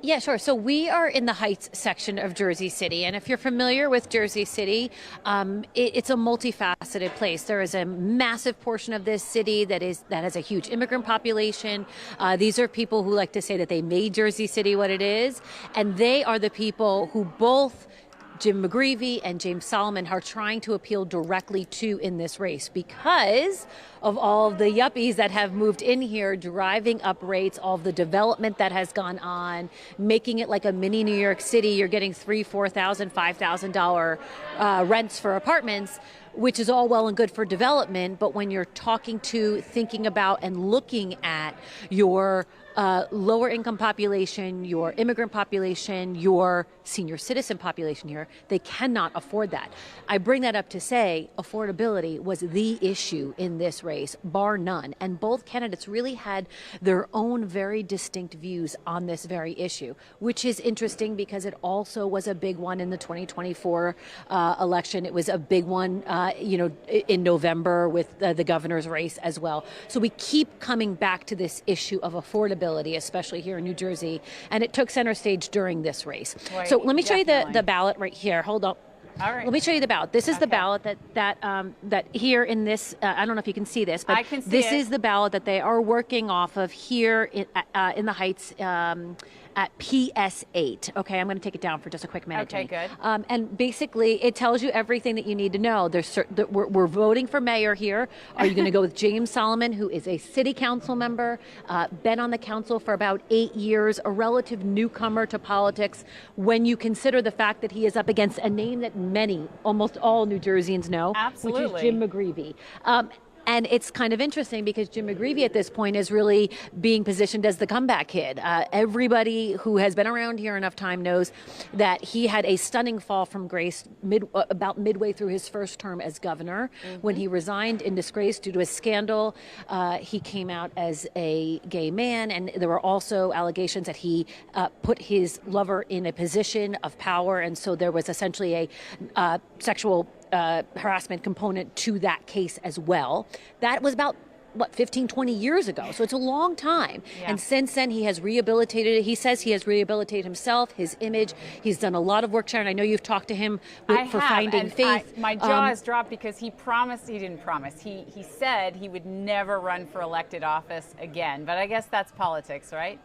Yeah, sure. So we are in the Heights section of Jersey City. And if you're familiar with Jersey City, it's a multifaceted place. There is a massive portion of this city that has a huge immigrant population. These are people who like to say that they made Jersey City what it is. And they are the people who both Jim McGreevey and James Solomon are trying to appeal directly to in this race because of all of the yuppies that have moved in here, driving up rates, all of the development that has gone on, making it like a mini New York City. You're getting $3,000, $4,000, $5,000 rents for apartments, which is all well and good for development. But when you're thinking about and looking at your lower income population, your immigrant population, your senior citizen population here, they cannot afford that. I bring that up to say affordability was the issue in this race, bar none. And both candidates really had their own very distinct views on this very issue, which is interesting because it also was a big one in the 2024 election. It was a big one, in November with the governor's race as well. So we keep coming back to this issue of affordability, especially here in New Jersey, and it took center stage during this race. Right, so let me show you the ballot right here. Hold on. All right. Let me show you the ballot. This is the ballot that here in this. I don't know if you can see this, but I can see this it. is the ballot that they are working off of here in the Heights. At PS8. Okay, I'm going to take it down for just a quick minute. Okay, Jenny. good. And basically, it tells you everything that you need to know. We're voting for mayor here. Are you going to go with James Solomon, who is a city council member, been on the council for about 8 years, a relative newcomer to politics, when you consider the fact that he is up against a name that almost all New Jerseyans know, Absolutely. which is Jim McGreevey. And it's kind of interesting because Jim McGreevey at this point is really being positioned as the comeback kid. Everybody who has been around here enough time knows that he had a stunning fall from grace about midway through his first term as governor. When he resigned in disgrace due to a scandal, he came out as a gay man, and there were also allegations that he put his lover in a position of power, and so there was essentially a sexual harassment component to that case as well. That was about 15, 20 years ago. So it's a long time. Yeah. And since then, he has rehabilitated it. He says he has rehabilitated himself, his image. He's done a lot of work, Sharon. I know you've talked to him for Finding Faith. My jaw is dropped because he didn't promise. He said he would never run for elected office again. But I guess that's politics, right?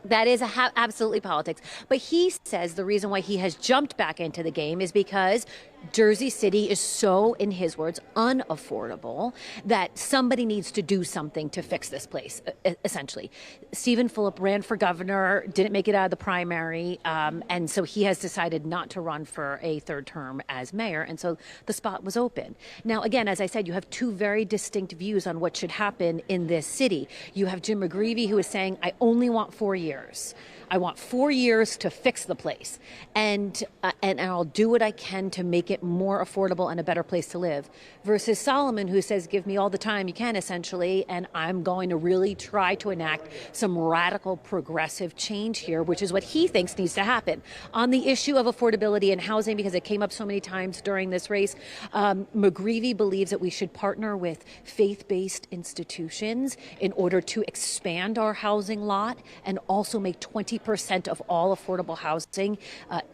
That is absolutely politics. But he says the reason why he has jumped back into the game is because Jersey City is so, in his words, unaffordable that somebody needs to do something to fix this place, essentially. Stephen Fulop ran for governor, didn't make it out of the primary, and so he has decided not to run for a third term as mayor, and so the spot was open. Now, again, as I said, you have two very distinct views on what should happen in this city. You have Jim McGreevey, who is saying, I only want 4 years. I want 4 years to fix the place, and I'll do what I can to make it more affordable and a better place to live. Versus Solomon, who says, give me all the time you can, essentially, and I'm going to really try to enact some radical progressive change here, which is what he thinks needs to happen. On the issue of affordability and housing, because it came up so many times during this race, McGreevey believes that we should partner with faith-based institutions in order to expand our housing lot and also make 20% of all affordable housing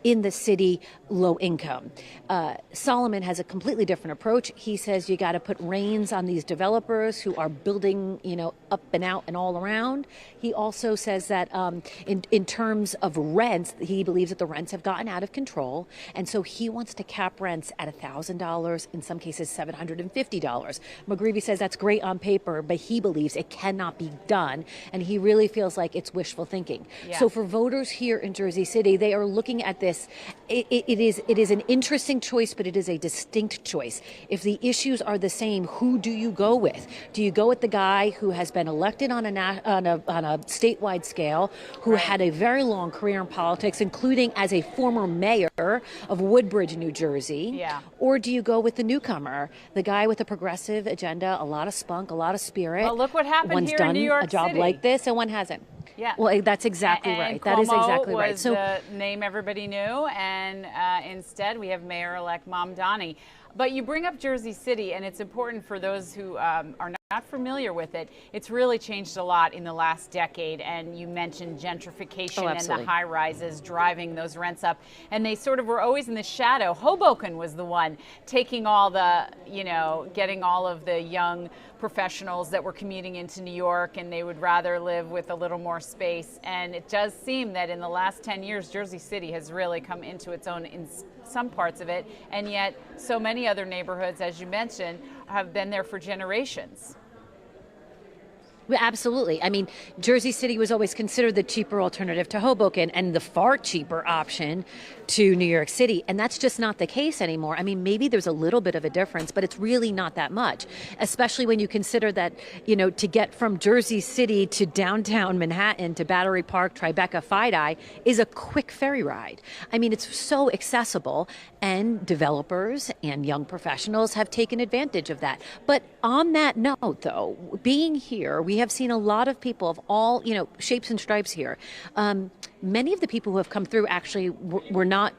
in the city low income. Solomon has a completely different approach. He says you got to put reins on these developers who are building, up and out and all around. He also says that in terms of rents, he believes that the rents have gotten out of control. And so he wants to cap rents at $1,000, in some cases $750. McGreevey says that's great on paper, but he believes it cannot be done. And he really feels like it's wishful thinking. Yeah. So for voters here in Jersey City, they are looking at this. It is an interesting choice, but it is a distinct choice. If the issues are the same, who do you go with? Do you go with the guy who has been elected on a statewide scale, who had a very long career in politics, including as a former mayor of Woodbridge, New Jersey? Yeah. Or do you go with the newcomer, the guy with a progressive agenda, a lot of spunk, a lot of spirit? Well, look what happened One's here done in New York a job City. like this, and one hasn't. Yeah. Well, that's exactly right. That is exactly right. Was the name everybody knew, and instead we have Mayor-elect Mamdani. But you bring up Jersey City, and it's important for those who are not familiar with it. It's really changed a lot in the last decade, and you mentioned gentrification and the high rises driving those rents up, and they sort of were always in the shadow. Hoboken was the one taking all the, getting all of the young professionals that were commuting into New York, and they would rather live with a little more space. And it does seem that in the last 10 years, Jersey City has really come into its own in some parts of it, and yet so many other neighborhoods, as you mentioned, have been there for generations. Well, absolutely. I mean, Jersey City was always considered the cheaper alternative to Hoboken and the far cheaper option to New York City. And that's just not the case anymore. I mean, maybe there's a little bit of a difference, but it's really not that much, especially when you consider that, to get from Jersey City to downtown Manhattan to Battery Park, Tribeca, Fidei is a quick ferry ride. I mean, it's so accessible, and developers and young professionals have taken advantage of that. But on that note, though, being here, we have seen a lot of people of all, shapes and stripes here. Many of the people who have come through actually were not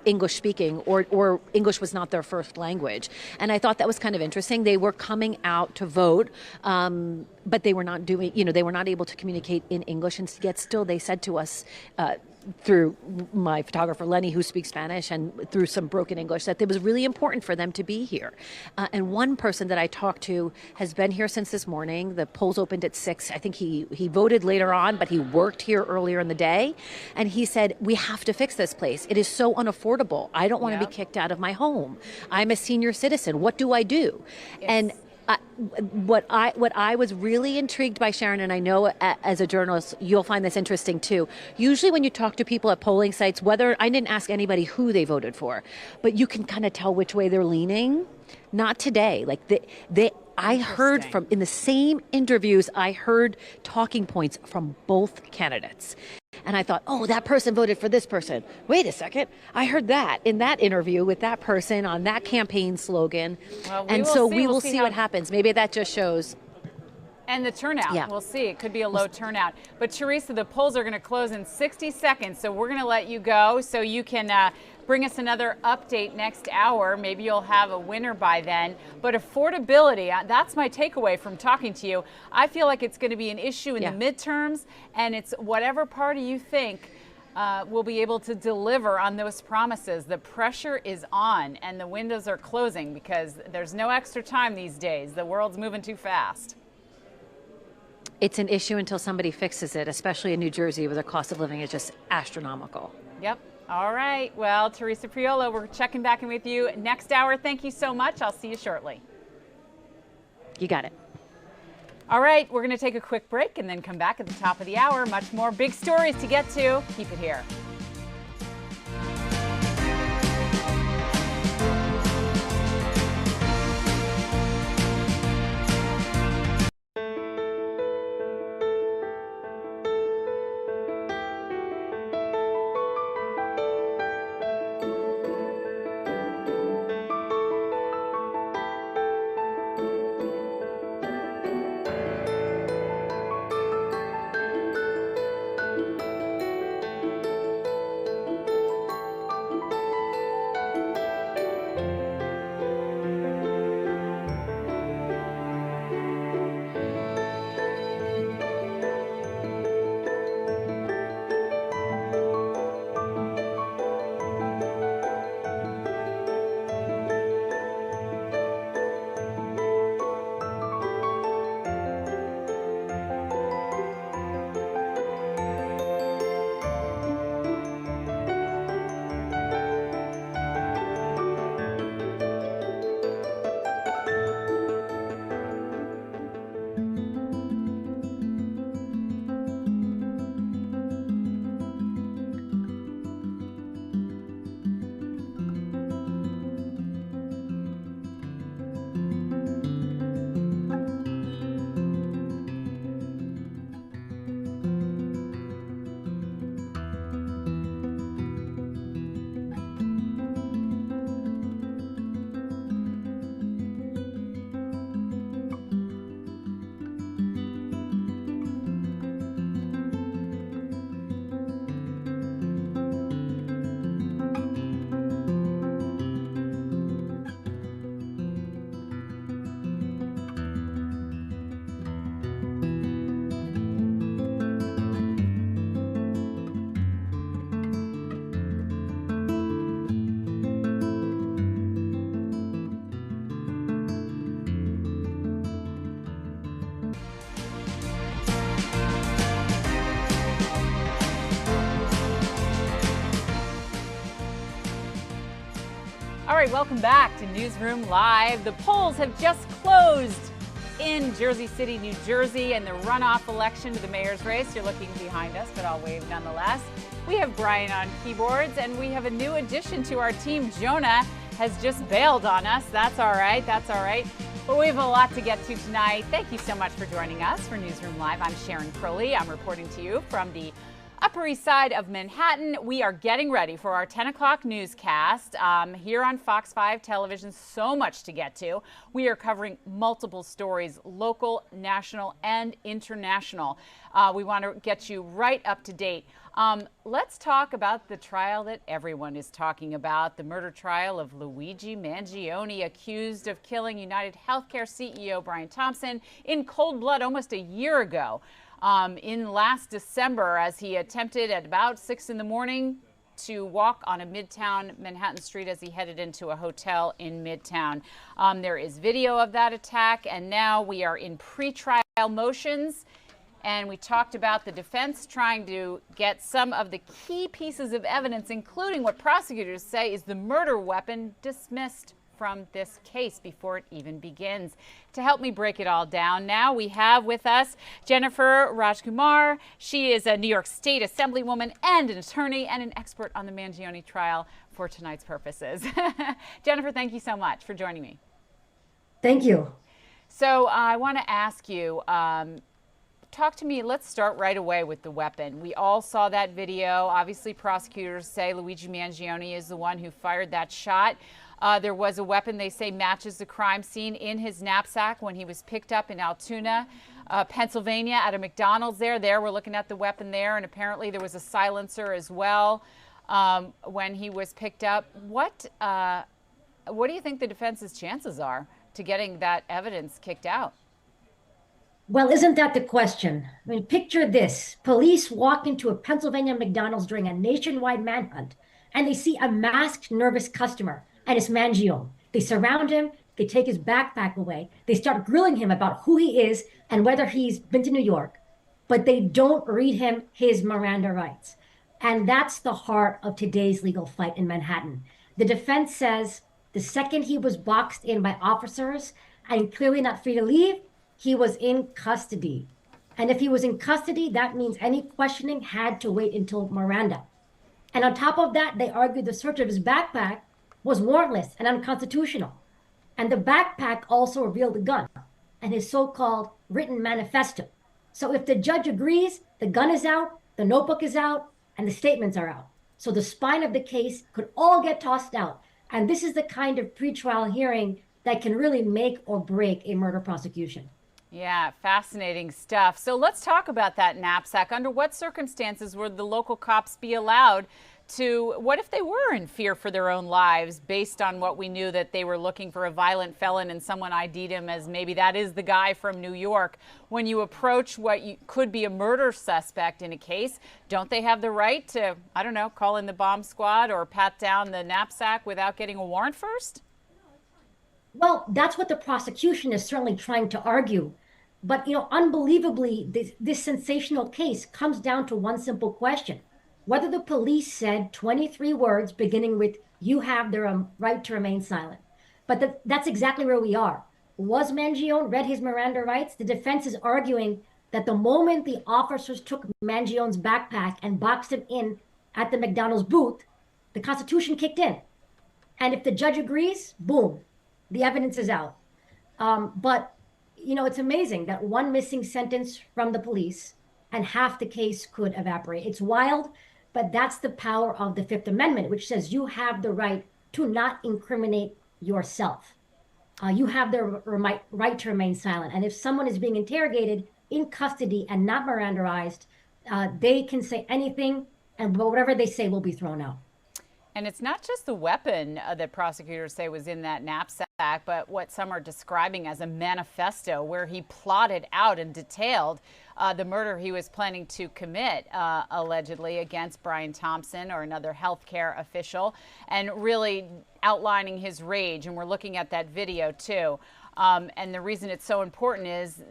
English speaking, or English was not their first language. And I thought that was kind of interesting. They were coming out to vote, but they were not doing, they were not able to communicate in English. And yet still they said to us, through my photographer Lenny, who speaks Spanish, and through some broken English, that it was really important for them to be here. And one person that I talked to has been here since this morning. The polls opened at 6. I think he voted later on, but he worked here earlier in the day. And he said, we have to fix this place. It is so unaffordable. I don't want to be kicked out of my home. I'm a senior citizen. What do I do? Yes. And what I was really intrigued by, Sharon, and I know as a journalist you'll find this interesting too. Usually when you talk to people at polling sites, I didn't ask anybody who they voted for, but you can kind of tell which way they're leaning. Not today. Like I heard from, in the same interviews, I heard talking points from both candidates. And I thought, oh, that person voted for this person. Wait a second. I heard that in that interview with that person on that campaign slogan. Well, we will see what happens. Maybe that just shows. And the turnout, we'll see. It could be a low turnout. But Teresa, the polls are going to close in 60 seconds, so we're going to let you go so you can bring us another update next hour. Maybe you'll have a winner by then. But affordability, that's my takeaway from talking to you. I feel like it's going to be an issue in the midterms, and it's whatever party you think will be able to deliver on those promises. The pressure is on, and the windows are closing because there's no extra time these days. The world's moving too fast. It's an issue until somebody fixes it, especially in New Jersey where the cost of living is just astronomical. Yep. All right. Well, Teresa Priolo, we're checking back in with you next hour. Thank you so much. I'll see you shortly. You got it. All right. We're going to take a quick break and then come back at the top of the hour. Much more big stories to get to. Keep it here. All right, welcome back to Newsroom Live. The polls have just closed in Jersey City, New Jersey, and the runoff election to the mayor's race. You're looking behind us, but I'll wave nonetheless. We have Brian on keyboards, and we have a new addition to our team. Jonah has just bailed on us. That's all right. That's all right. But we have a lot to get to tonight. Thank you so much for joining us for Newsroom Live. I'm Sharon Crowley. I'm reporting to you from the Upper East Side of Manhattan. We are getting ready for our 10 o'clock newscast here on Fox 5 television. So much to get to. We are covering multiple stories, local, national, and international. We want to get you right up to date. Let's talk about the trial that everyone is talking about, the murder trial of Luigi Mangione, accused of killing United Healthcare CEO Brian Thompson in cold blood almost a year ago. In last December, as he attempted at about 6 in the morning to walk on a Midtown Manhattan street as he headed into a hotel in Midtown. There is video of that attack, and now we are in pretrial motions. And we talked about the defense trying to get some of the key pieces of evidence, including what prosecutors say is the murder weapon, dismissed from this case before it even begins. To help me break it all down, now we have with us Jennifer Rajkumar. She is a New York State Assemblywoman and an attorney and an expert on the Mangione trial for tonight's purposes. Jennifer, thank you so much for joining me. Thank you. So I want to ask you, talk to me. Let's start right away with the weapon. We all saw that video. Obviously, prosecutors say Luigi Mangione is the one who fired that shot. There was a weapon they say matches the crime scene in his knapsack when he was picked up in Altoona, Pennsylvania, at a McDonald's there. We're looking at the weapon there, and apparently there was a silencer as well when he was picked up. What do you think the defense's chances are to getting that evidence kicked out? Well, isn't that the question? I mean, picture this. Police walk into a Pennsylvania McDonald's during a nationwide manhunt, and they see a masked, nervous customer, and it's Mangione. They surround him, they take his backpack away, they start grilling him about who he is and whether he's been to New York, but they don't read him his Miranda rights. And that's the heart of today's legal fight in Manhattan. The defense says the second he was boxed in by officers and clearly not free to leave, he was in custody. And if he was in custody, that means any questioning had to wait until Miranda. And on top of that, they argued the search of his backpack was warrantless and unconstitutional. And the backpack also revealed a gun and his so-called written manifesto. So if the judge agrees, the gun is out, the notebook is out, and the statements are out. So the spine of the case could all get tossed out. And this is the kind of pretrial hearing that can really make or break a murder prosecution. Yeah, fascinating stuff. So let's talk about that knapsack. Under what circumstances would the local cops be allowed to, what if they were in fear for their own lives based on what we knew that they were looking for a violent felon and someone ID'd him as maybe that is the guy from New York? When you approach what could be a murder suspect in a case, don't they have the right to, I don't know, call in the bomb squad or pat down the knapsack without getting a warrant first? Well, that's what the prosecution is certainly trying to argue. But, unbelievably, this sensational case comes down to one simple question. Whether the police said 23 words beginning with, "You have the right to remain silent." But that's exactly where we are. Was Mangione read his Miranda rights? The defense is arguing that the moment the officers took Mangione's backpack and boxed him in at the McDonald's booth, the Constitution kicked in. And if the judge agrees, boom, the evidence is out. But it's amazing that one missing sentence from the police and half the case could evaporate. It's wild, but that's the power of the Fifth Amendment, which says you have the right to not incriminate yourself. You have the right to remain silent. And if someone is being interrogated in custody and not Mirandaized, they can say anything, and whatever they say will be thrown out. And it's not just the weapon that prosecutors say was in that knapsack, but what some are describing as a manifesto where he plotted out and detailed the murder he was planning to commit, allegedly, against Brian Thompson or another healthcare official, and really outlining his rage. And we're looking at that video, too. And the reason it's so important is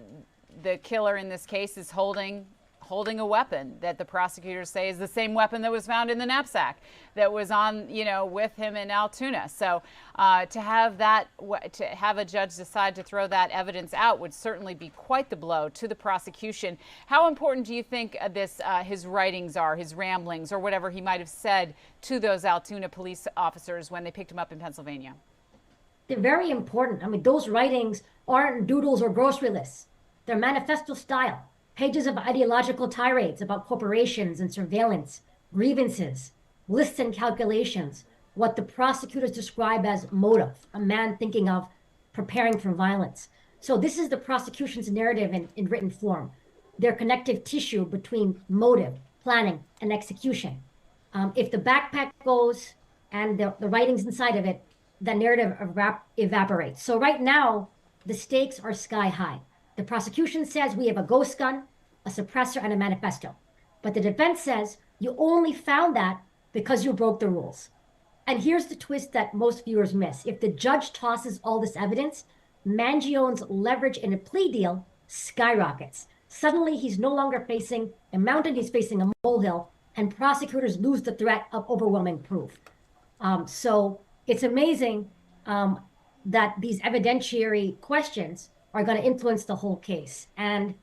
the killer in this case is holding holding a weapon that the prosecutors say is the same weapon that was found in the knapsack that was on, with him in Altoona. So to have a judge decide to throw that evidence out would certainly be quite the blow to the prosecution. How important do you think his writings are, his ramblings, or whatever he might have said to those Altoona police officers when they picked him up in Pennsylvania? They're very important. I mean, those writings aren't doodles or grocery lists. They're manifesto style, pages of ideological tirades about corporations and surveillance, grievances, lists and calculations, what the prosecutors describe as motive, a man thinking of preparing for violence. So this is the prosecution's narrative in written form. Their connective tissue between motive, planning, and execution. If the backpack goes and the writings inside of it, the narrative evaporates. So right now, the stakes are sky high. The prosecution says we have a ghost gun, a suppressor, and a manifesto. But the defense says you only found that because you broke the rules. And here's the twist that most viewers miss. If the judge tosses all this evidence, Mangione's leverage in a plea deal skyrockets. Suddenly, he's no longer facing a mountain, he's facing a molehill, and prosecutors lose the threat of overwhelming proof. So it's amazing that these evidentiary questions are going to influence the whole case. And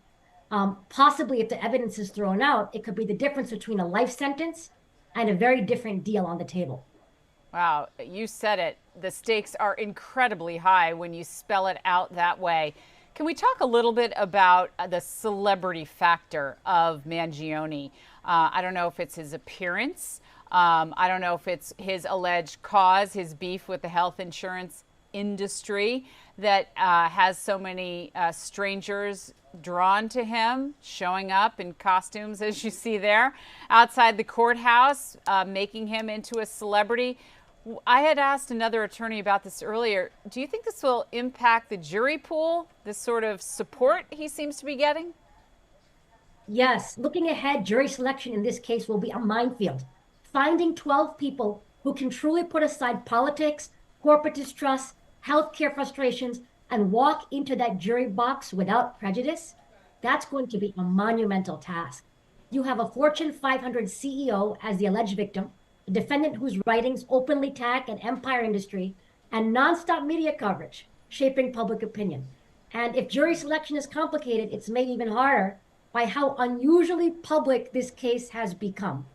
possibly if the evidence is thrown out, it could be the difference between a life sentence and a very different deal on the table. Wow, you said it. The stakes are incredibly high when you spell it out that way. Can we talk a little bit about the celebrity factor of Mangione? I don't know if it's his appearance. I don't know if it's his alleged cause, his beef with the health insurance industry that has so many strangers drawn to him, showing up in costumes, as you see there, outside the courthouse, making him into a celebrity. I had asked another attorney about this earlier. Do you think this will impact the jury pool, this sort of support he seems to be getting? Yes, looking ahead, jury selection in this case will be a minefield. Finding 12 people who can truly put aside politics, corporate distrust, healthcare frustrations, and walk into that jury box without prejudice, that's going to be a monumental task. You have a Fortune 500 CEO as the alleged victim, a defendant whose writings openly tag an empire industry, and nonstop media coverage shaping public opinion. And if jury selection is complicated, it's made even harder by how unusually public this case has become.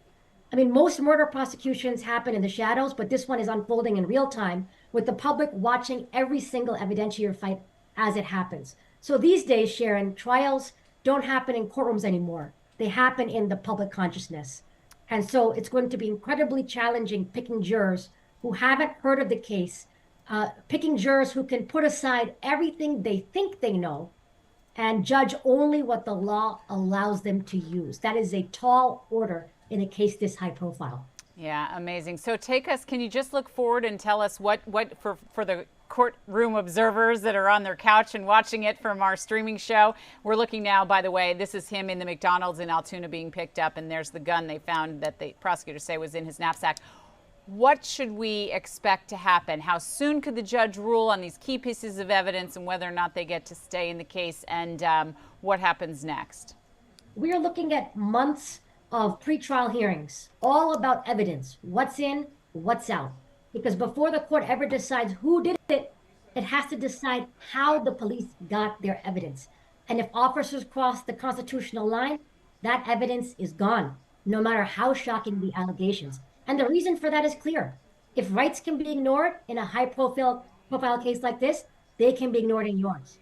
I mean, most murder prosecutions happen in the shadows, but this one is unfolding in real time with the public watching every single evidentiary fight as it happens. So these days, Sharon, trials don't happen in courtrooms anymore. They happen in the public consciousness. And so it's going to be incredibly challenging picking jurors who haven't heard of the case, picking jurors who can put aside everything they think they know and judge only what the law allows them to use. That is a tall order in a case this high profile. Yeah, amazing. So take us, can you just look forward and tell us what for the courtroom observers that are on their couch and watching it from our streaming show. We're looking now, by the way, this is him in the McDonald's in Altoona being picked up, and there's the gun they found that the prosecutors say was in his knapsack. What should we expect to happen? How soon could the judge rule on these key pieces of evidence and whether or not they get to stay in the case, and what happens next? We are looking at months of pretrial hearings, all about evidence, what's in, what's out. Because before the court ever decides who did it, it has to decide how the police got their evidence. And if officers cross the constitutional line, that evidence is gone, no matter how shocking the allegations. And the reason for that is clear. If rights can be ignored in a high-profile case like this, they can be ignored in yours.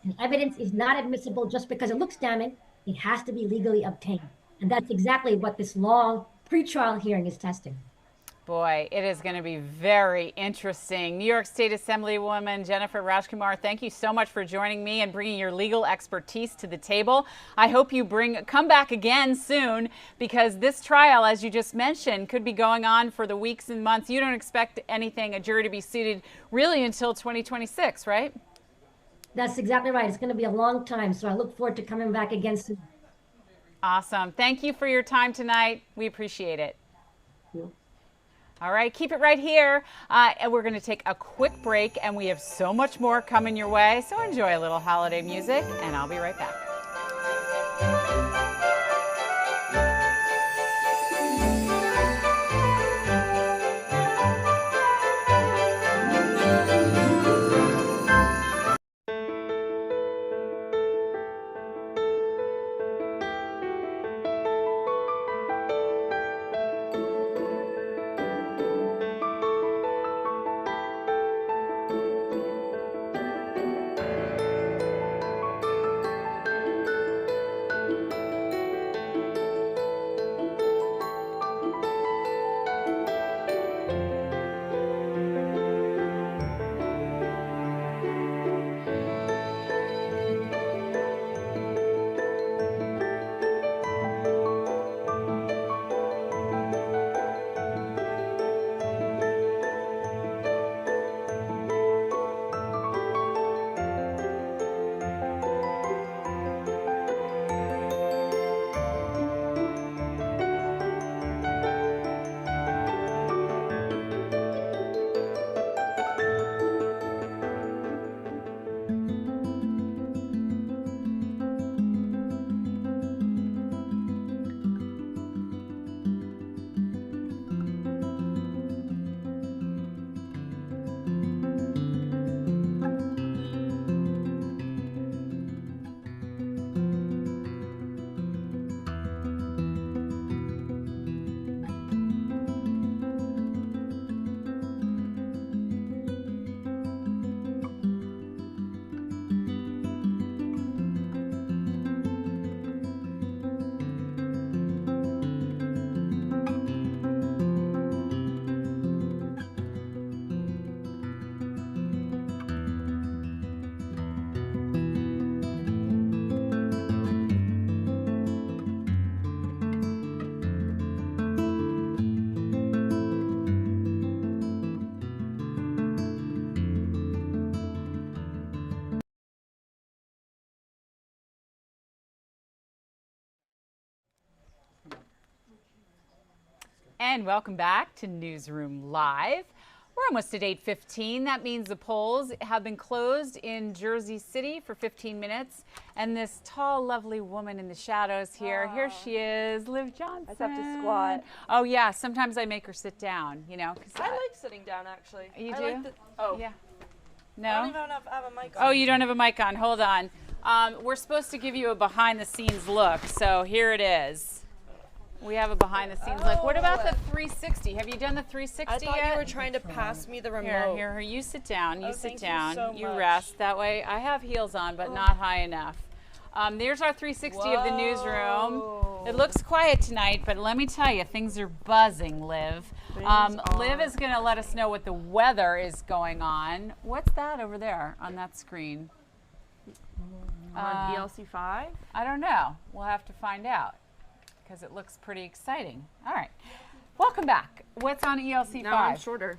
And evidence is not admissible just because it looks damning. It has to be legally obtained. And that's exactly what this long pretrial hearing is testing. Boy, it is going to be very interesting. New York State Assemblywoman Jennifer Rajkumar, thank you so much for joining me and bringing your legal expertise to the table. I hope you come back again soon, because this trial, as you just mentioned, could be going on for the weeks and months. You don't expect a jury to be seated really until 2026, right? That's exactly right. It's going to be a long time, so I look forward to coming back again soon. Awesome. Thank you for your time tonight. We appreciate it. Thank you. All right, keep it right here. And we're going to take a quick break, and we have so much more coming your way. So enjoy a little holiday music, and I'll be right back. And welcome back to Newsroom Live. We're almost at 8:15. That means the polls have been closed in Jersey City for 15 minutes. And this tall, lovely woman in the shadows here, here she is, Liv Johnson. I just have to squat. Oh, yeah. Sometimes I make her sit down, you know. 'Cause I like sitting down, actually. You I do? like oh. Yeah. No? I don't even have a mic on. Oh, you don't have a mic on. Hold on. We're supposed to give you a behind-the-scenes look, so here it is. We have a behind-the-scenes look. What about the 360? Have you done the 360 I thought yet? you were trying to pass me the remote. Here, you sit down. You sit thank down. you so much. Rest. That way, I have heels on, but not high enough. There's our 360 of the newsroom. It looks quiet tonight, but let me tell you, things are buzzing, Liv. Liv is going to let us know what the weather is going on. What's that over there on that screen? On ELC5? I don't know. We'll have to find out because it looks pretty exciting. All right. Welcome back. What's on ELC5? Now I'm shorter.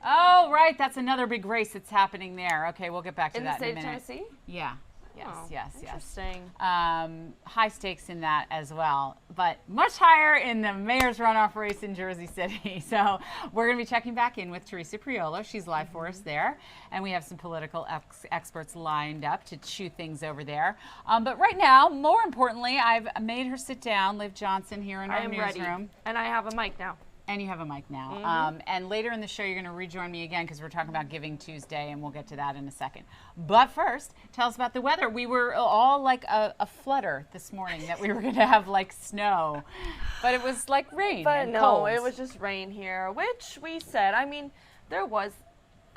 Oh, right. That's another big race that's happening there. Okay, we'll get back to that in a minute. In the state of Tennessee? Yeah. Yes, Oh, yes. interesting. High stakes in that as well, but much higher in the mayor's runoff race in Jersey City. So we're going to be checking back in with Teresa Priolo. She's live for us there, and we have some political experts lined up to chew things over there. But right now, more importantly, I've made her sit down, Liv Johnson, here in our newsroom. Ready. And I have a mic now. And you have a mic now. And later in the show, you're going to rejoin me again because we're talking about Giving Tuesday, and we'll get to that in a second. But first, tell us about the weather. We were all like a flutter this morning that we were going to have like snow, but it was like rain. But and no, cold. it was just rain here, which we said, I mean, there was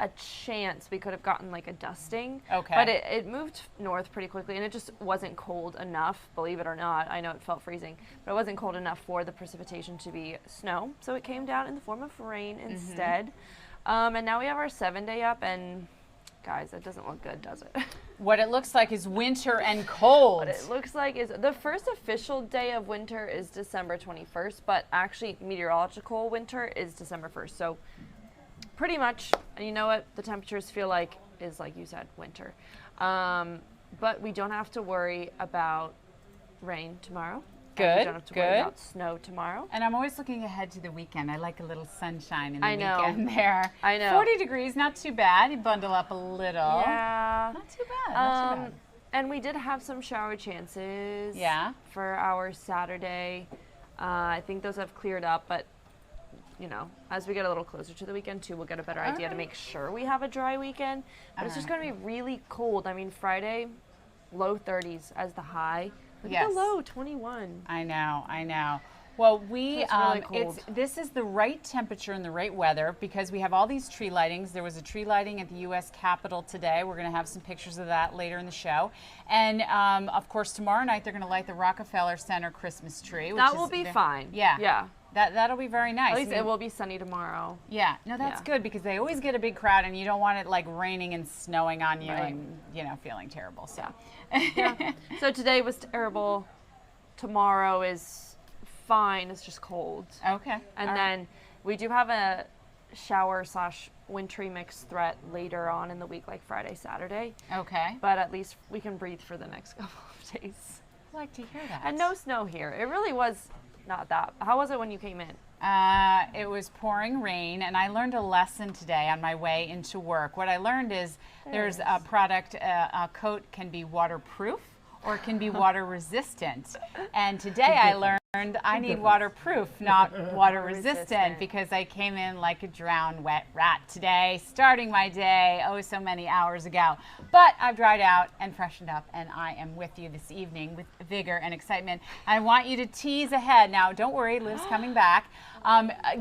a chance we could have gotten like a dusting. Okay. But it moved north pretty quickly, and it just wasn't cold enough, believe it or not. I know it felt freezing, but it wasn't cold enough for the precipitation to be snow. So it came down in the form of rain instead. And now we have our 7-day up, and guys, that doesn't look good, does it? What it looks like is winter and cold. What it looks like is the first official day of winter is December 21st, but actually meteorological winter is December 1st. So pretty much, and you know what the temperatures feel like is, like you said, winter. But we don't have to worry about rain tomorrow. Good, we don't have to worry about snow tomorrow. And I'm always looking ahead to the weekend. I like a little sunshine in the I know. weekend there. I know. 40 degrees, not too bad. You bundle up a little. Yeah. Not too bad, not too bad. And we did have some shower chances for our Saturday. I think those have cleared up, but you know, as we get a little closer to the weekend too, we'll get a better idea to make sure we have a dry weekend. But it's just going to be really cold. I mean, Friday, low 30s as the high. Look at the low, 21. I know. Well, we It's really cold. this is the right temperature and the right weather because we have all these tree lightings. There was a tree lighting at the U.S. Capitol today. We're going to have some pictures of that later in the show. And of course, tomorrow night they're going to light the Rockefeller Center Christmas tree. That will be fine. Yeah. Yeah. That'll be very nice. At least it will be sunny tomorrow. Yeah, no, that's good because they always get a big crowd and you don't want it like raining and snowing on you and, you know, feeling terrible. So, So today was terrible. Tomorrow is fine. It's just cold. Okay. And then we do have a shower/wintry mix threat later on in the week, like Friday, Saturday. Okay. But at least we can breathe for the next couple of days. I'd like to hear that. And no snow here. It really was not that. How was it when you came in? It was pouring rain, and I learned a lesson today on my way into work. What I learned is there's a product, a coat can be waterproof or it can be water resistant. And today I learned I need waterproof, not water resistant, because I came in like a drowned wet rat today, starting my day so many hours ago. But I've dried out and freshened up, and I am with you this evening with vigor and excitement. I want you to tease ahead. Now, don't worry, Liv's coming back.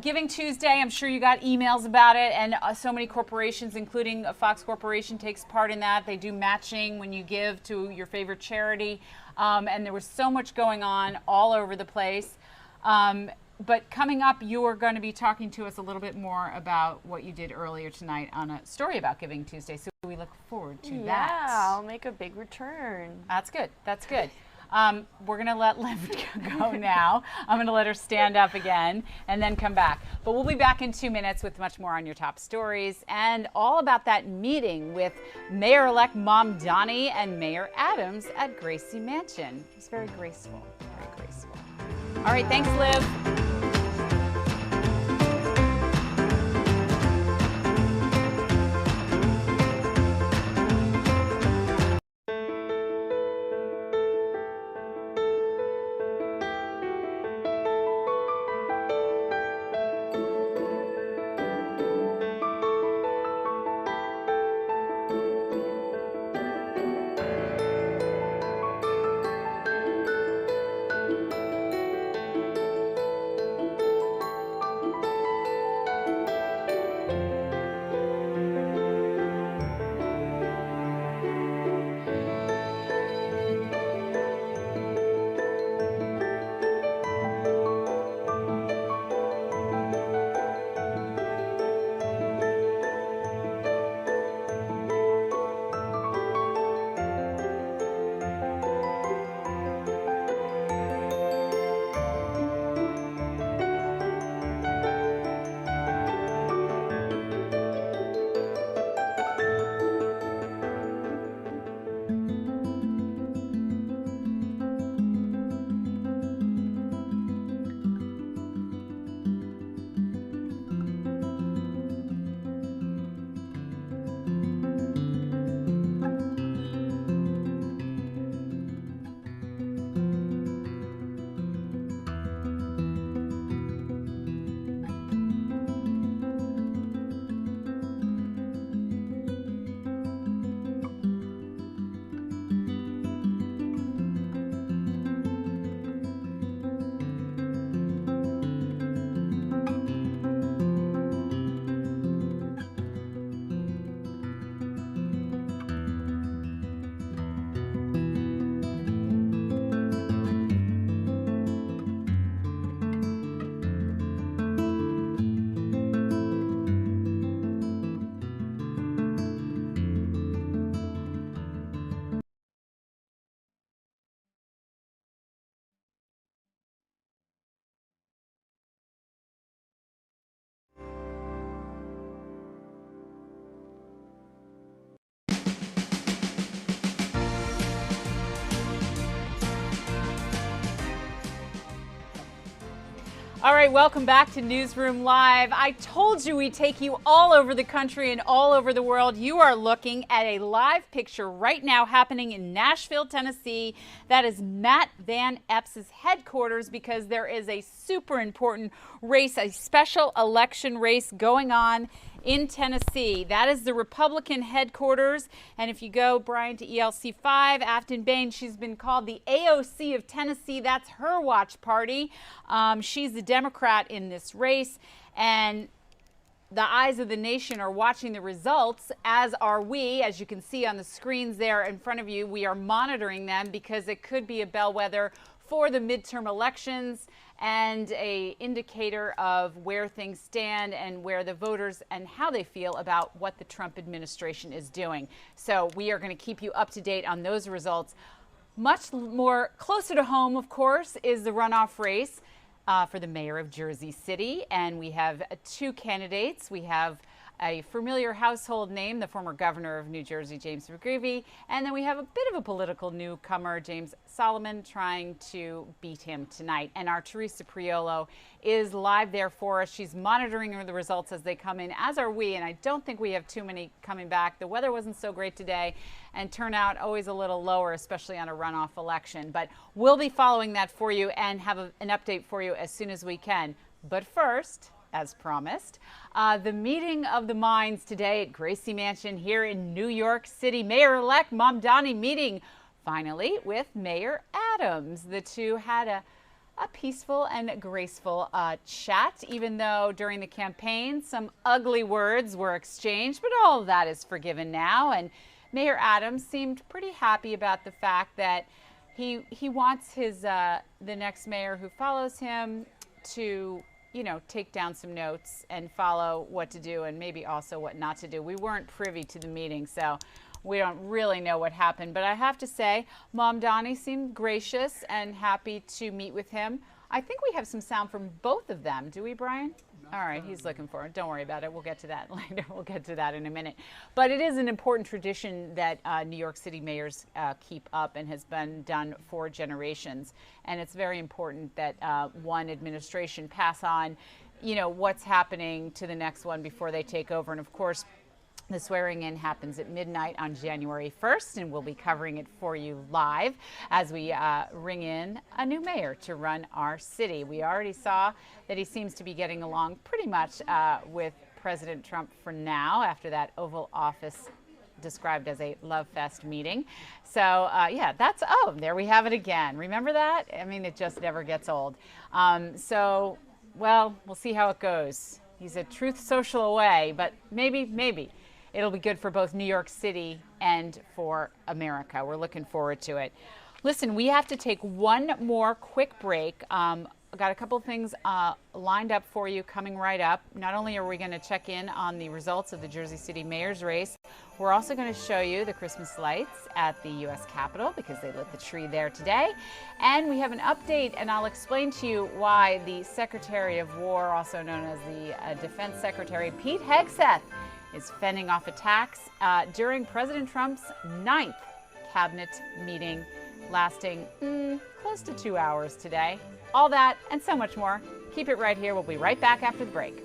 Giving Tuesday, I'm sure you got emails about it, and so many corporations, including Fox Corporation, takes part in that. They do matching when you give to your favorite charity. And there was so much going on all over the place. But coming up, you are going to be talking to us a little bit more about what you did earlier tonight on a story about Giving Tuesday. So we look forward to that. Yeah, I'll make a big return. That's good. That's good. We're going to let Liv go now. I'm going to let her stand up again and then come back. But we'll be back in 2 minutes with much more on your top stories and all about that meeting with Mayor-elect Mom Donnie and Mayor Adams at Gracie Mansion. It was very graceful. Very graceful. All right, thanks, Liv. All right, welcome back to Newsroom Live. I told you we'd take you all over the country and all over the world. You are looking at a live picture right now happening in Nashville, Tennessee. That is Matt Van Epps' headquarters because there is a super important race, a special election race going on in Tennessee. That is the Republican headquarters. And if you go, Brian, to ELC 5, Afton Bain, she's been called the AOC of Tennessee. That's her watch party. She's the Democrat in this race. And the eyes of the nation are watching the results, as are we. As you can see on the screens there in front of you, we are monitoring them because it could be a bellwether for the midterm elections and a indicator of where things stand and where the voters and how they feel about what the Trump administration is doing. So we are going to keep you up to date on those results. Much more closer to home, of course, is the runoff race for the mayor of Jersey City. And we have two candidates. We have a familiar household name, the former governor of New Jersey, James McGreevey. And then we have a bit of a political newcomer, James Solomon, trying to beat him tonight. And our Teresa Priolo is live there for us. She's monitoring the results as they come in, as are we. And I don't think we have too many coming back. The weather wasn't so great today, and turnout always a little lower, especially on a runoff election. But we'll be following that for you and have an update for you as soon as we can. But first, as promised, the meeting of the minds today at Gracie Mansion here in New York City. Mayor-elect Mamdani meeting finally with Mayor Adams. The two had a peaceful and graceful chat, even though during the campaign some ugly words were exchanged, but all of that is forgiven now. And Mayor Adams seemed pretty happy about the fact that he wants his the next mayor who follows him to, you know, take down some notes and follow what to do and maybe also what not to do. We weren't privy to the meeting, so we don't really know what happened. But I have to say, Mamdani seemed gracious and happy to meet with him. I think we have some sound from both of them. Do we, Brian? No, All right, he's looking for it. Don't worry about it. We'll get to that later. We'll get to that in a minute. But it is an important tradition that New York City mayors keep up and has been done for generations. And it's very important that one administration pass on, you know, what's happening to the next one before they take over. And of course, the swearing in happens at midnight on January 1st, and we'll be covering it for you live as we ring in a new mayor to run our city. We already saw that he seems to be getting along pretty much with President Trump for now after that Oval Office described as a love fest meeting. So yeah, that's, oh, there we have it again. Remember that? I mean, it just never gets old. So, well, we'll see how it goes. He's a Truth Social away, but maybe it'll be good for both New York City and for America. We're looking forward to it. Listen, we have to take one more quick break. I've got a couple of things lined up for you coming right up. Not only are we going to check in on the results of the Jersey City mayor's race, we're also going to show you the Christmas lights at the U.S. Capitol because they lit the tree there today. And we have an update, and I'll explain to you why the Secretary of War, also known as the Defense Secretary, Pete Hegseth, is fending off attacks during President Trump's 9th cabinet meeting, lasting close to 2 hours today. All that and so much more. Keep it right here. We'll be right back after the break.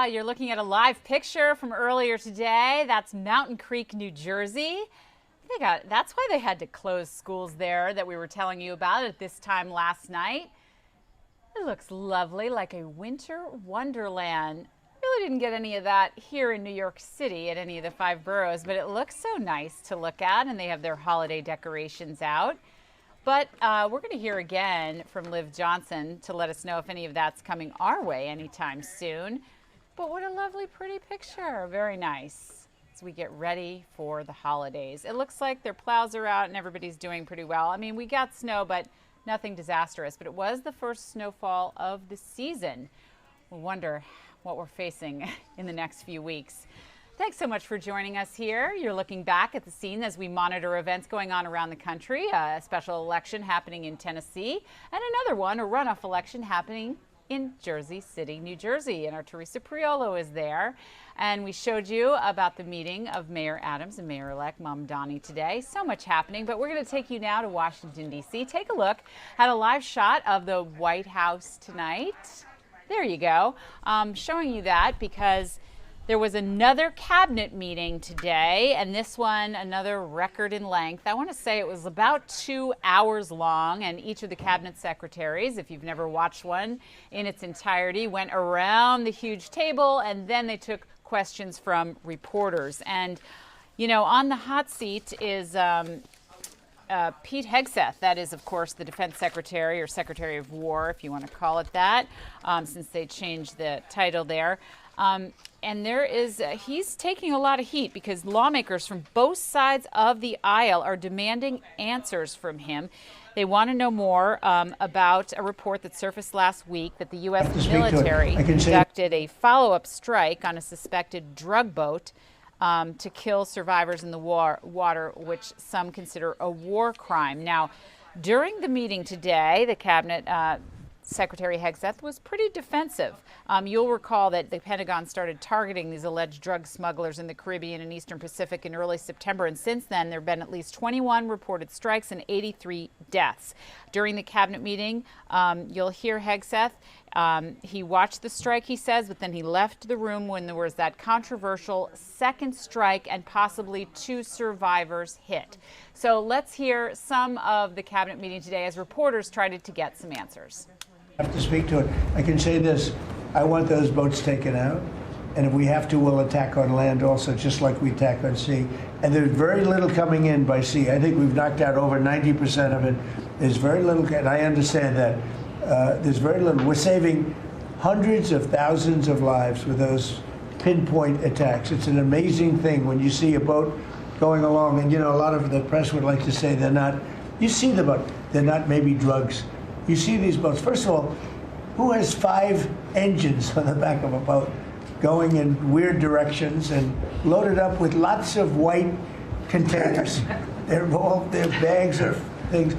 You're looking at a live picture from earlier today. That's Mountain Creek, New Jersey. That's why they had to close schools there that we were telling you about at this time last night. It looks lovely, like a winter wonderland. Really didn't get any of that here in New York City at any of the 5 boroughs, but it looks so nice to look at, and they have their holiday decorations out. But we're going to hear again from Liv Johnson to let us know if any of that's coming our way anytime soon. But what a lovely, pretty picture. Very nice as we get ready for the holidays. It looks like their plows are out and everybody's doing pretty well. I mean, we got snow, but nothing disastrous. But it was the first snowfall of the season. We'll wonder what we're facing in the next few weeks. Thanks so much for joining us here. You're looking back at the scene as we monitor events going on around the country. A special election happening in Tennessee, and another one, a runoff election happening in Jersey City, New Jersey. And our Teresa Priolo is there. And we showed you about the meeting of Mayor Adams and Mayor-elect Mamdani today. So much happening, but we're going to take you now to Washington, D.C. Take a look at a live shot of the White House tonight. There you go. Showing you that because there was another cabinet meeting today, and this one, another record in length. I want to say it was about 2 hours long, and each of the cabinet secretaries, if you've never watched one in its entirety, went around the huge table, and then they took questions from reporters. And, you know, on the hot seat is Pete Hegseth. That is, of course, the Defense Secretary, or Secretary of War, if you want to call it that, since they changed the title there. And there is, he's taking a lot of heat because lawmakers from both sides of the aisle are demanding answers from him. They want to know more about a report that surfaced last week that the U.S. military conducted a follow-up strike on a suspected drug boat to kill survivors in the water, which some consider a war crime. Now, during the meeting today, the cabinet Secretary Hegseth was pretty defensive. You'll recall that the Pentagon started targeting these alleged drug smugglers in the Caribbean and Eastern Pacific in early September, and since then there have been at least 21 reported strikes and 83 deaths. During the cabinet meeting, you'll hear Hegseth. He watched the strike, he says, but then he left the room when there was that controversial second strike and possibly 2 survivors hit. So let's hear some of the cabinet meeting today as reporters tried to get some answers. I have to speak to it. I can say this. I want those boats taken out. And if we have to, we'll attack on land also, just like we attack on sea. And there's very little coming in by sea. I think we've knocked out over 90% of it. There's very little, and I understand that. There's very little. We're saving hundreds of thousands of lives with those pinpoint attacks. It's an amazing thing when you see a boat going along. And, you know, a lot of the press would like to say they're not, you see the boat, they're not maybe drugs. You see these boats. First of all, who has 5 engines on the back of a boat going in weird directions and loaded up with lots of white containers? They're bags of things.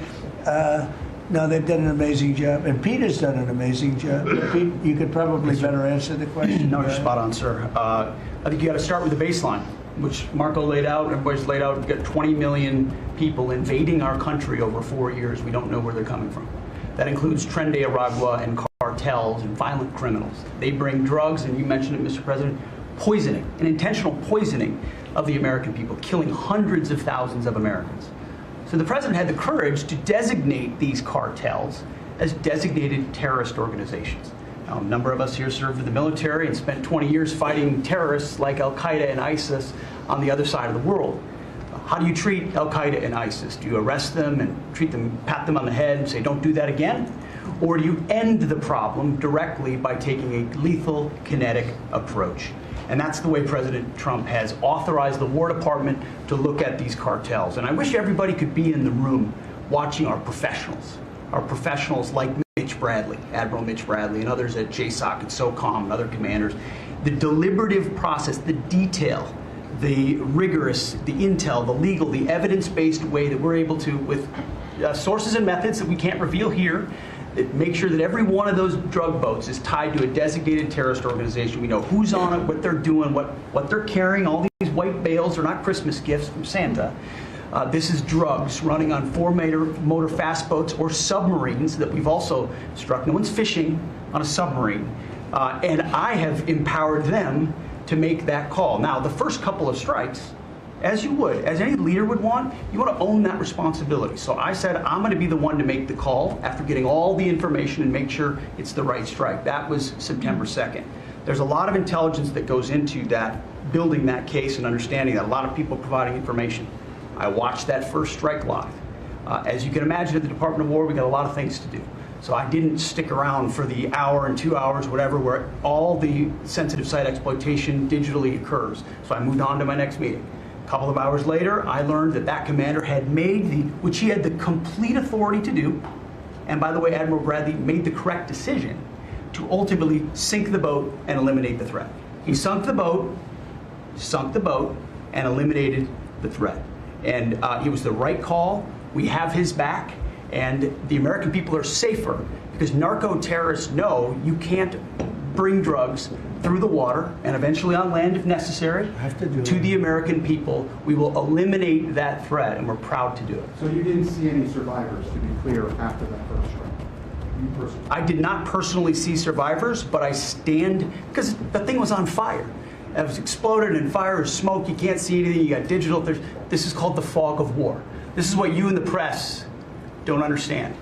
No, they've done an amazing job. And Peter's done an amazing job. Pete, you could probably better answer the question. No, you're spot on, sir. I think you got to start with the baseline, which Marco laid out, everybody's laid out. We've got 20 million people invading our country over 4 years. We don't know where they're coming from. That includes Tren de Aragua and cartels and violent criminals. They bring drugs, and you mentioned it, Mr. President, poisoning, an intentional poisoning of the American people, killing hundreds of thousands of Americans. So the president had the courage to designate these cartels as designated terrorist organizations. Now, a number of us here served in the military and spent 20 years fighting terrorists like Al-Qaeda and ISIS on the other side of the world. How do you treat Al-Qaeda and ISIS? Do you arrest them and treat them, pat them on the head and say, don't do that again? Or do you end the problem directly by taking a lethal, kinetic approach? And that's the way President Trump has authorized the War Department to look at these cartels. And I wish everybody could be in the room watching our professionals like Mitch Bradley, Admiral Mitch Bradley, and others at JSOC and SOCOM and other commanders. The deliberative process, the detail, the rigorous, the intel, the legal, the evidence-based way that we're able to, with sources and methods that we can't reveal here, that make sure that every one of those drug boats is tied to a designated terrorist organization. We know who's on it, what they're doing, what they're carrying. All these white bales are not Christmas gifts from Santa. This is drugs running on 4-motor fast boats or submarines that we've also struck. No one's fishing on a submarine. And I have empowered them to make that call. Now, the first couple of strikes, as you would, as any leader would want, you want to own that responsibility. So I said, I'm going to be the one to make the call after getting all the information and make sure it's the right strike. That was September 2nd. There's a lot of intelligence that goes into that, building that case and understanding that, a lot of people providing information. I watched that first strike live. As you can imagine, at the Department of War, we got a lot of things to do. So I didn't stick around for the hour and 2 hours, whatever, where all the sensitive site exploitation digitally occurs. So I moved on to my next meeting. A couple of hours later, I learned that that commander had made which he had the complete authority to do, and by the way, Admiral Bradley made the correct decision to ultimately sink the boat and eliminate the threat. He sunk the boat, and eliminated the threat. And it was the right call. We have his back. And the American people are safer because narco-terrorists know you can't bring drugs through the water and eventually on land if necessary to the American people. We will eliminate that threat, and we're proud to do it. So you didn't see any survivors, to be clear, after that first strike? You personally? I did not personally see survivors, but I stand, because the thing was on fire. It was exploded and fire or smoke. You can't see anything. You got digital. This is called the fog of war. This is what you in the press don't understand.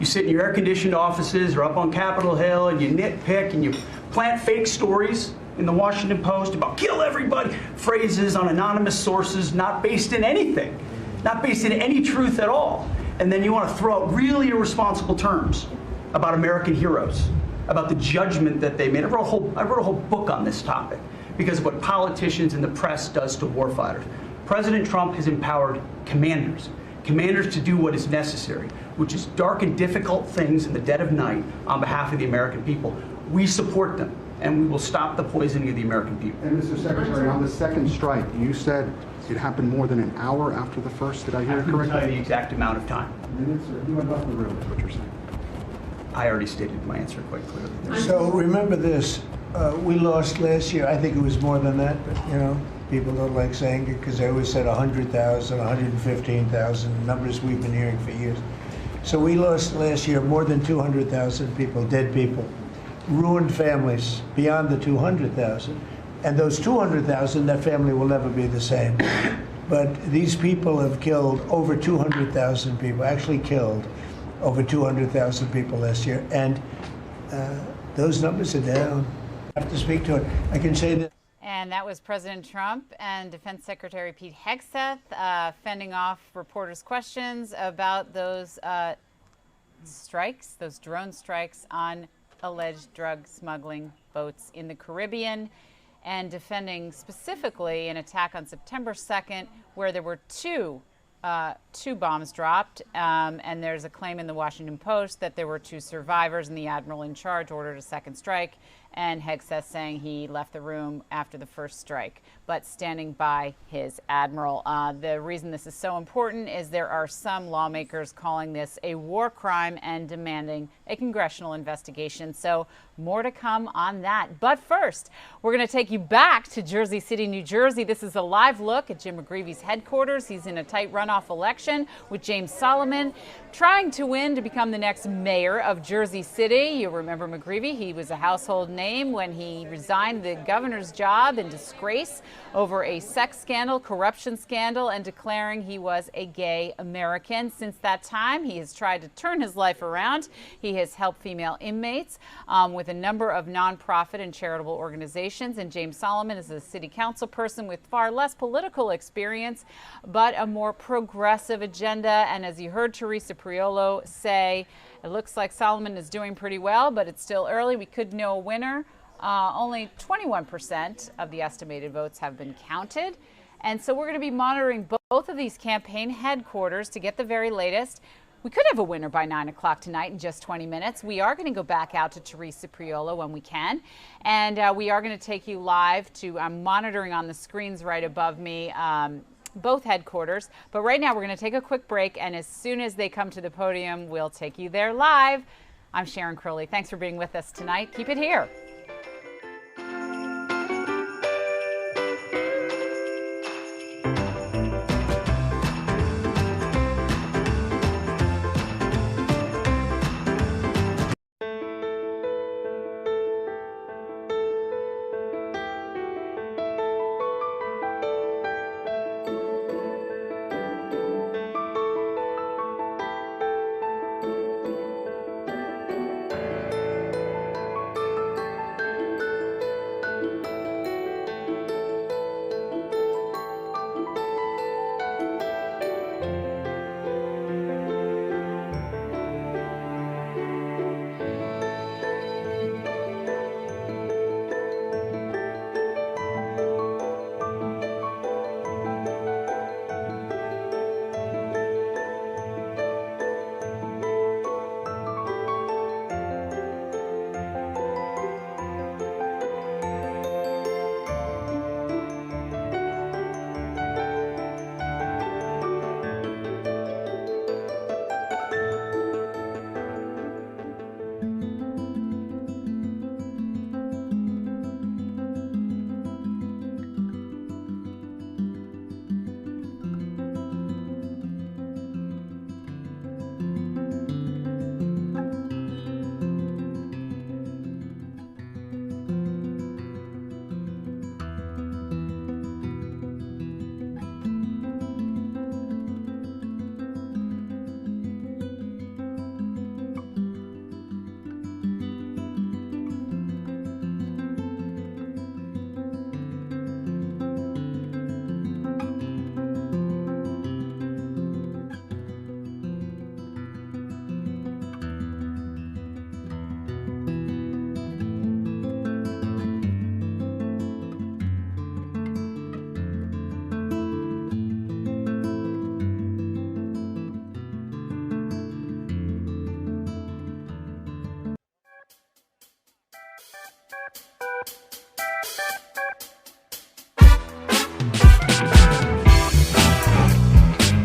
You sit in your air-conditioned offices or up on Capitol Hill and you nitpick and you plant fake stories in the Washington Post about kill everybody, phrases on anonymous sources not based in anything, not based in any truth at all. And then you want to throw out really irresponsible terms about American heroes, about the judgment that they made. I wrote a whole book on this topic because of what politicians and the press does to warfighters. President Trump has empowered commanders to do what is necessary, which is dark and difficult things in the dead of night on behalf of the American people. We support them, and we will stop the poisoning of the American people. And Mr. Secretary, on the second strike, you said it happened more than an hour after the first. Did I hear it correctly? I can tell you the exact amount of time. Minutes, or you went off the room, is what you're saying. I already stated my answer quite clearly. So remember this, we lost last year, I think it was more than that, but you know, people don't like saying it because they always said 100,000, 115,000, numbers we've been hearing for years. So we lost last year more than 200,000 people, dead people, ruined families beyond the 200,000. And those 200,000, that family will never be the same. But these people have killed over 200,000 people, actually killed over 200,000 people last year. And those numbers are down. I have to speak to it. I can say that. And that was President Trump and Defense Secretary Pete Hegseth fending off reporters' questions about those strikes, those drone strikes on alleged drug smuggling boats in the Caribbean, and defending specifically an attack on September 2nd where there were two bombs dropped, and there's a claim in the Washington Post that there were 2 survivors, and the admiral in charge ordered a second strike, and Hegseth saying he left the room after the first strike, but standing by his admiral. The reason this is so important is there are some lawmakers calling this a war crime and demanding a congressional investigation. So more to come on that. But first, we're going to take you back to Jersey City, New Jersey. This is a live look at Jim McGreevey's headquarters. He's in a tight runoff election with James Solomon trying to win to become the next mayor of Jersey City. You remember McGreevey. He was a household name when he resigned the governor's job in disgrace over a sex scandal, corruption scandal, and declaring he was a gay American. Since that time, he has tried to turn his life around. He has helped female inmates with a number of nonprofit and charitable organizations. And James Solomon is a city council person with far less political experience, but a more progressive agenda. And as you heard Teresa Priolo say, it looks like Solomon is doing pretty well, but it's still early. We could know a winner. Only 21% of the estimated votes have been counted. And so we're going to be monitoring both of these campaign headquarters to get the very latest. We could have a winner by 9 o'clock tonight in just 20 minutes. We are going to go back out to Teresa Priolo when we can. And we are going to take you live to, I'm monitoring on the screens right above me, both headquarters. But right now we're going to take a quick break. And as soon as they come to the podium, we'll take you there live. I'm Sharon Crowley. Thanks for being with us tonight. Keep it here.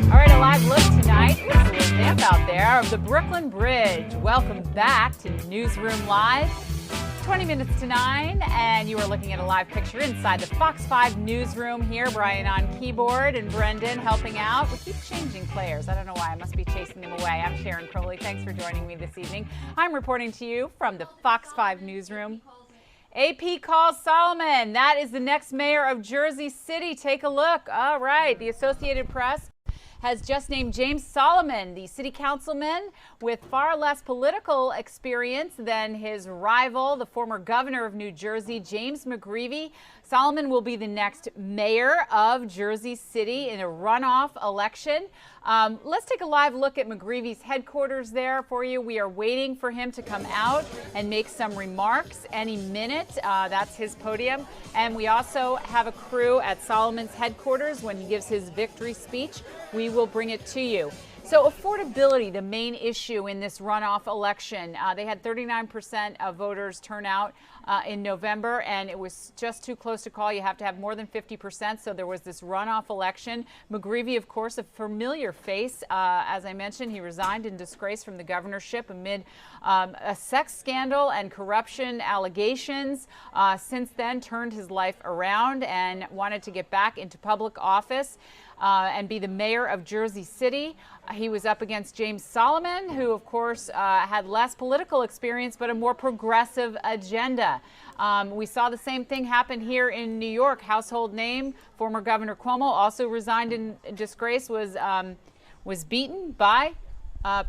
All right, a live look tonight. It's a little damp out there of the Brooklyn Bridge. Welcome back to Newsroom Live. 20 minutes to 9, and you are looking at a live picture inside the Fox 5 newsroom here. Brian on keyboard and Brendan helping out. We keep changing players. I don't know why. I must be chasing them away. I'm Sharon Crowley. Thanks for joining me this evening. I'm reporting to you from the Fox 5 newsroom. AP calls Solomon. That is the next mayor of Jersey City. Take a look. All right. The Associated Press has just named James Solomon the city councilman with far less political experience than his rival, the former governor of New Jersey, James McGreevey. Solomon will be the next mayor of Jersey City in a runoff election. Let's take a live look at McGreevey's headquarters there for you. We are waiting for him to come out and make some remarks any minute. That's his podium. And we also have a crew at Solomon's headquarters when he gives his victory speech. We will bring it to you. So affordability, the main issue in this runoff election. They had 39% of voters turn out in November, and it was just too close to call. You have to have more than 50%, so there was this runoff election. McGreevey, of course, a familiar face. As I mentioned, he resigned in disgrace from the governorship amid a sex scandal and corruption allegations. Since then, turned his life around and wanted to get back into public office and be the mayor of Jersey City. He was up against James Solomon, who, of course, had less political experience, but a more progressive agenda. We saw the same thing happen here in New York. Household name, former Governor Cuomo, also resigned in disgrace, was beaten by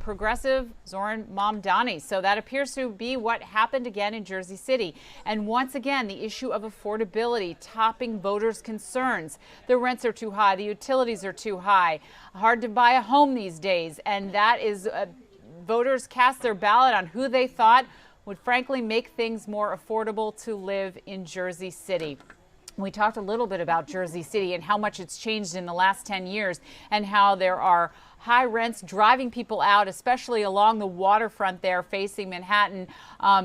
progressive Zoran Mamdani. So that appears to be what happened again in Jersey City. And once again, the issue of affordability topping voters' concerns. The rents are too high, the utilities are too high, hard to buy a home these days. And that is, voters cast their ballot on who they thought would frankly make things more affordable to live in Jersey City. We talked a little bit about Jersey City and how much it's changed in the last 10 years and how there are high rents driving people out, especially along the waterfront there facing Manhattan,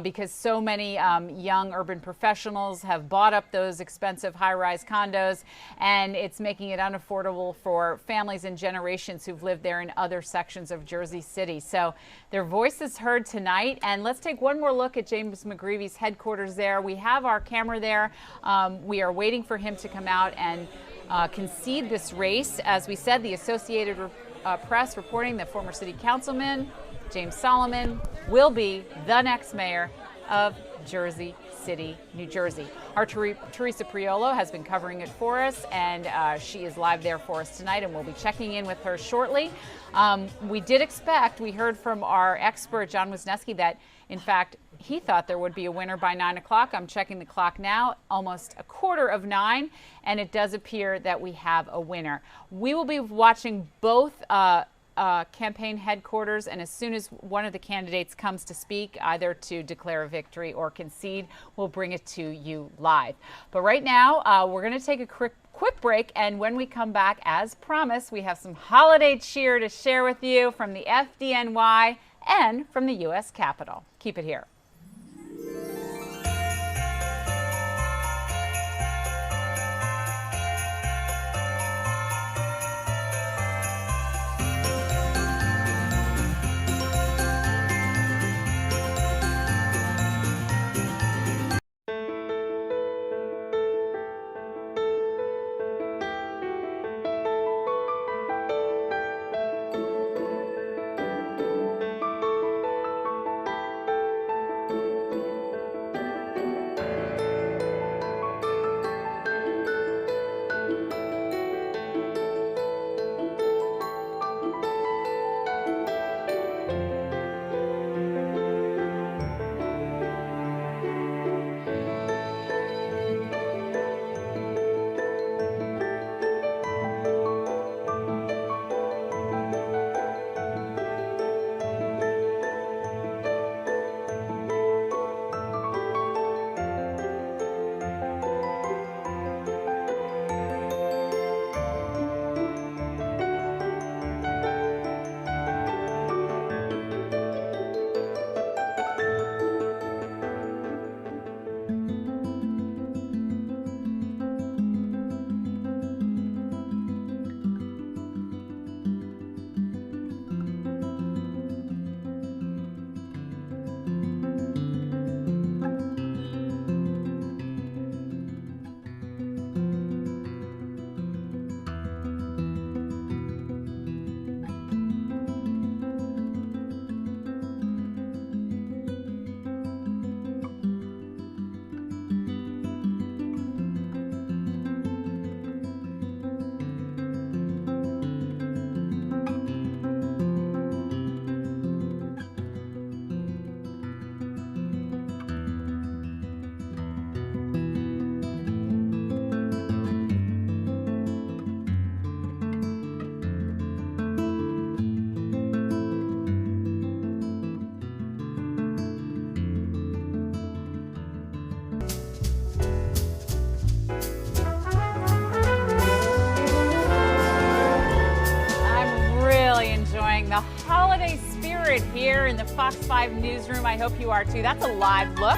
because so many young urban professionals have bought up those expensive high-rise condos, and it's making it unaffordable for families and generations who've lived there in other sections of Jersey City. So their voices heard tonight, and let's take one more look at James McGreevey's headquarters there. We have our camera there. We are waiting for him to come out and concede this race. As we said, the Associated Press reporting that former city councilman James Solomon will be the next mayor of Jersey City, New Jersey. Our Teresa Priolo has been covering it for us, and she is live there for us tonight, and we'll be checking in with her shortly. We did expect, we heard from our expert, John Wisniewski, that in fact, he thought there would be a winner by 9 o'clock. I'm checking the clock now, almost 8:45, and it does appear that we have a winner. We will be watching both campaign headquarters, and as soon as one of the candidates comes to speak, either to declare a victory or concede, we'll bring it to you live. But right now, we're going to take a quick break, and when we come back, as promised, we have some holiday cheer to share with you from the FDNY and from the U.S. Capitol. Keep it here. favorite here in the Fox 5 newsroom. I hope you are too. That's a live look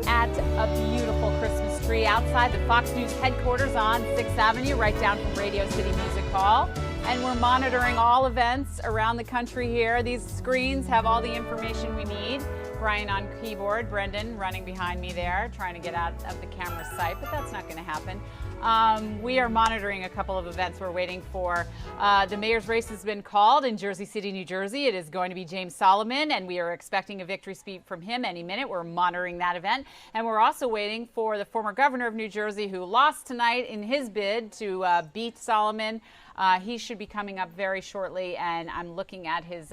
at a beautiful Christmas tree outside the Fox News headquarters on 6th Avenue, right down from Radio City Music Hall. And we're monitoring all events around the country here. These screens have all the information we need. Brian on keyboard, Brendan running behind me there, trying to get out of the camera sight, but that's not going to happen. We are monitoring a couple of events we're waiting for. The mayor's race has been called in Jersey City, New Jersey. It is going to be James Solomon, and we are expecting a victory speech from him any minute. We're monitoring that event. And we're also waiting for the former governor of New Jersey, who lost tonight in his bid to beat Solomon. He should be coming up very shortly, and I'm looking at his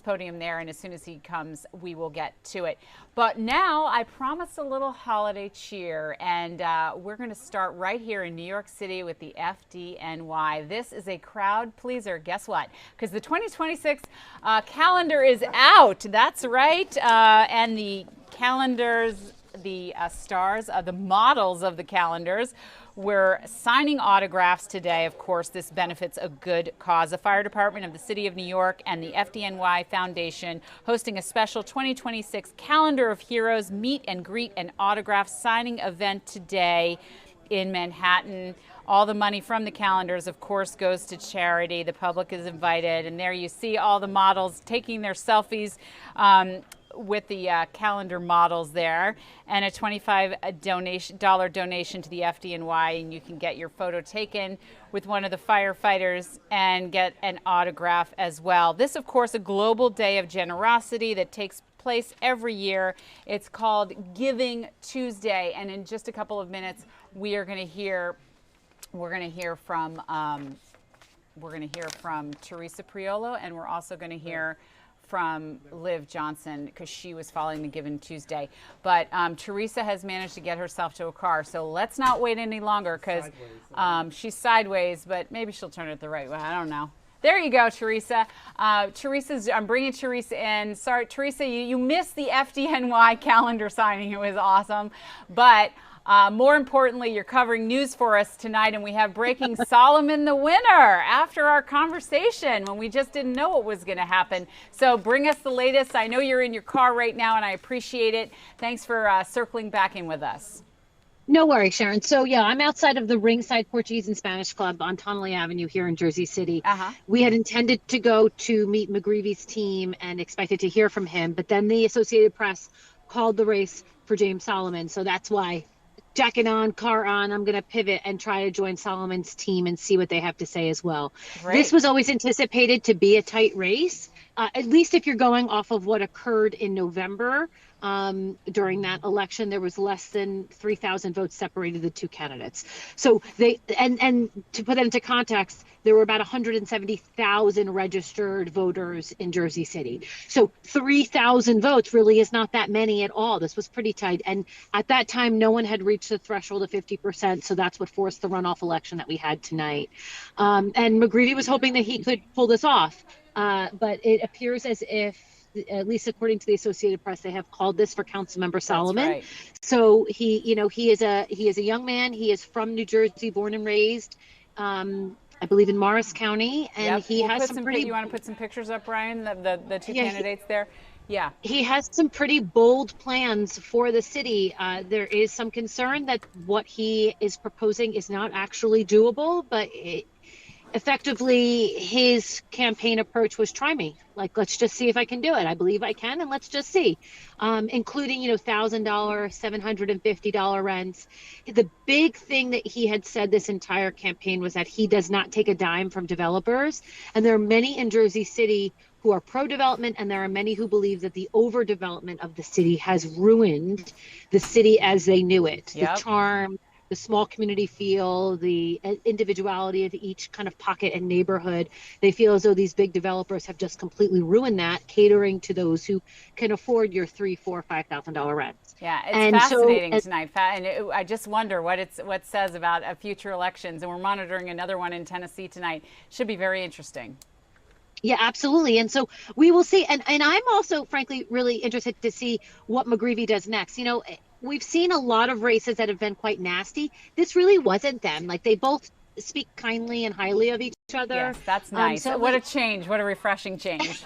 podium there, and as soon as he comes, we will get to it. But now I promised a little holiday cheer, and we're going to start right here in New York City with the FDNY. This is a crowd pleaser. Guess what? Because the 2026 calendar is out. That's right. And the calendars, the stars, the models of the calendars, we're signing autographs today. Of course, this benefits a good cause. The Fire Department of the City of New York and the FDNY Foundation hosting a special 2026 Calendar of Heroes meet and greet and autograph signing event today in Manhattan. All the money from the calendars, of course, goes to charity. The public is invited, and there you see all the models taking their selfies with the calendar models there, and a $25 donation to the FDNY, and you can get your photo taken with one of the firefighters and get an autograph as well. This, of course, a global day of generosity that takes place every year. It's called Giving Tuesday, and in just a couple of minutes, we're going to hear from Teresa Priolo, and we're also going to hear from Liv Johnson, because she was following the Giving Tuesday. But Teresa has managed to get herself to a car, so let's not wait any longer, because she's sideways, but maybe she'll turn it the right way. I don't know. There you go, Teresa. I'm bringing Teresa in. Sorry, Teresa, you missed the FDNY calendar signing. It was awesome. But more importantly, you're covering news for us tonight, and we have breaking Solomon the winner after our conversation when we just didn't know what was going to happen. So bring us the latest. I know you're in your car right now, and I appreciate it. Thanks for circling back in with us. No worries, Sharon. So, yeah, I'm outside of the Ringside Portuguese and Spanish Club on Tonelli Avenue here in Jersey City. We had intended to go to meet McGreevey's team and expected to hear from him, but then the Associated Press called the race for James Solomon. So that's why, jacket on, car on, I'm going to pivot and try to join Solomon's team and see what they have to say as well. Great. This was always anticipated to be a tight race, at least if you're going off of what occurred in November. During that election, there was less than 3,000 votes separated the two candidates. So they, and to put that into context, there were about 170,000 registered voters in Jersey City. So 3,000 votes really is not that many at all. This was pretty tight. And at that time, no one had reached the threshold of 50%. So that's what forced the runoff election that we had tonight. And McGreevey was hoping that he could pull this off. But it appears as if, at least according to the Associated Press, they have called this for Councilmember Solomon. Right. So he is a young man. He is from New Jersey, born and raised, I believe in Morris County, and he has some pretty. You want to put some pictures up, Brian? The two candidates there. Yeah. He has some pretty bold plans for the city. There is some concern that what he is proposing is not actually doable, but effectively his campaign approach was try me. Like, let's just see if I can do it. I believe I can, and let's just see. Including, $1,000, $750 rents. The big thing that he had said this entire campaign was that he does not take a dime from developers. And there are many in Jersey City who are pro-development, and there are many who believe that the overdevelopment of the city has ruined the city as they knew it. Yep. The charm, the small community feel, the individuality of each kind of pocket and neighborhood. They feel as though these big developers have just completely ruined that, catering to those who can afford your $3,000, $4,000, $5,000 rents. Yeah, it's fascinating tonight. And I just wonder what it says about future elections. And we're monitoring another one in Tennessee tonight. Should be very interesting. Yeah, absolutely. And so we will see. And I'm also, frankly, really interested to see what McGreevey does next. We've seen a lot of races that have been quite nasty. This really wasn't them. Like, they both speak kindly and highly of each other. Yes, that's nice. What a change. What a refreshing change.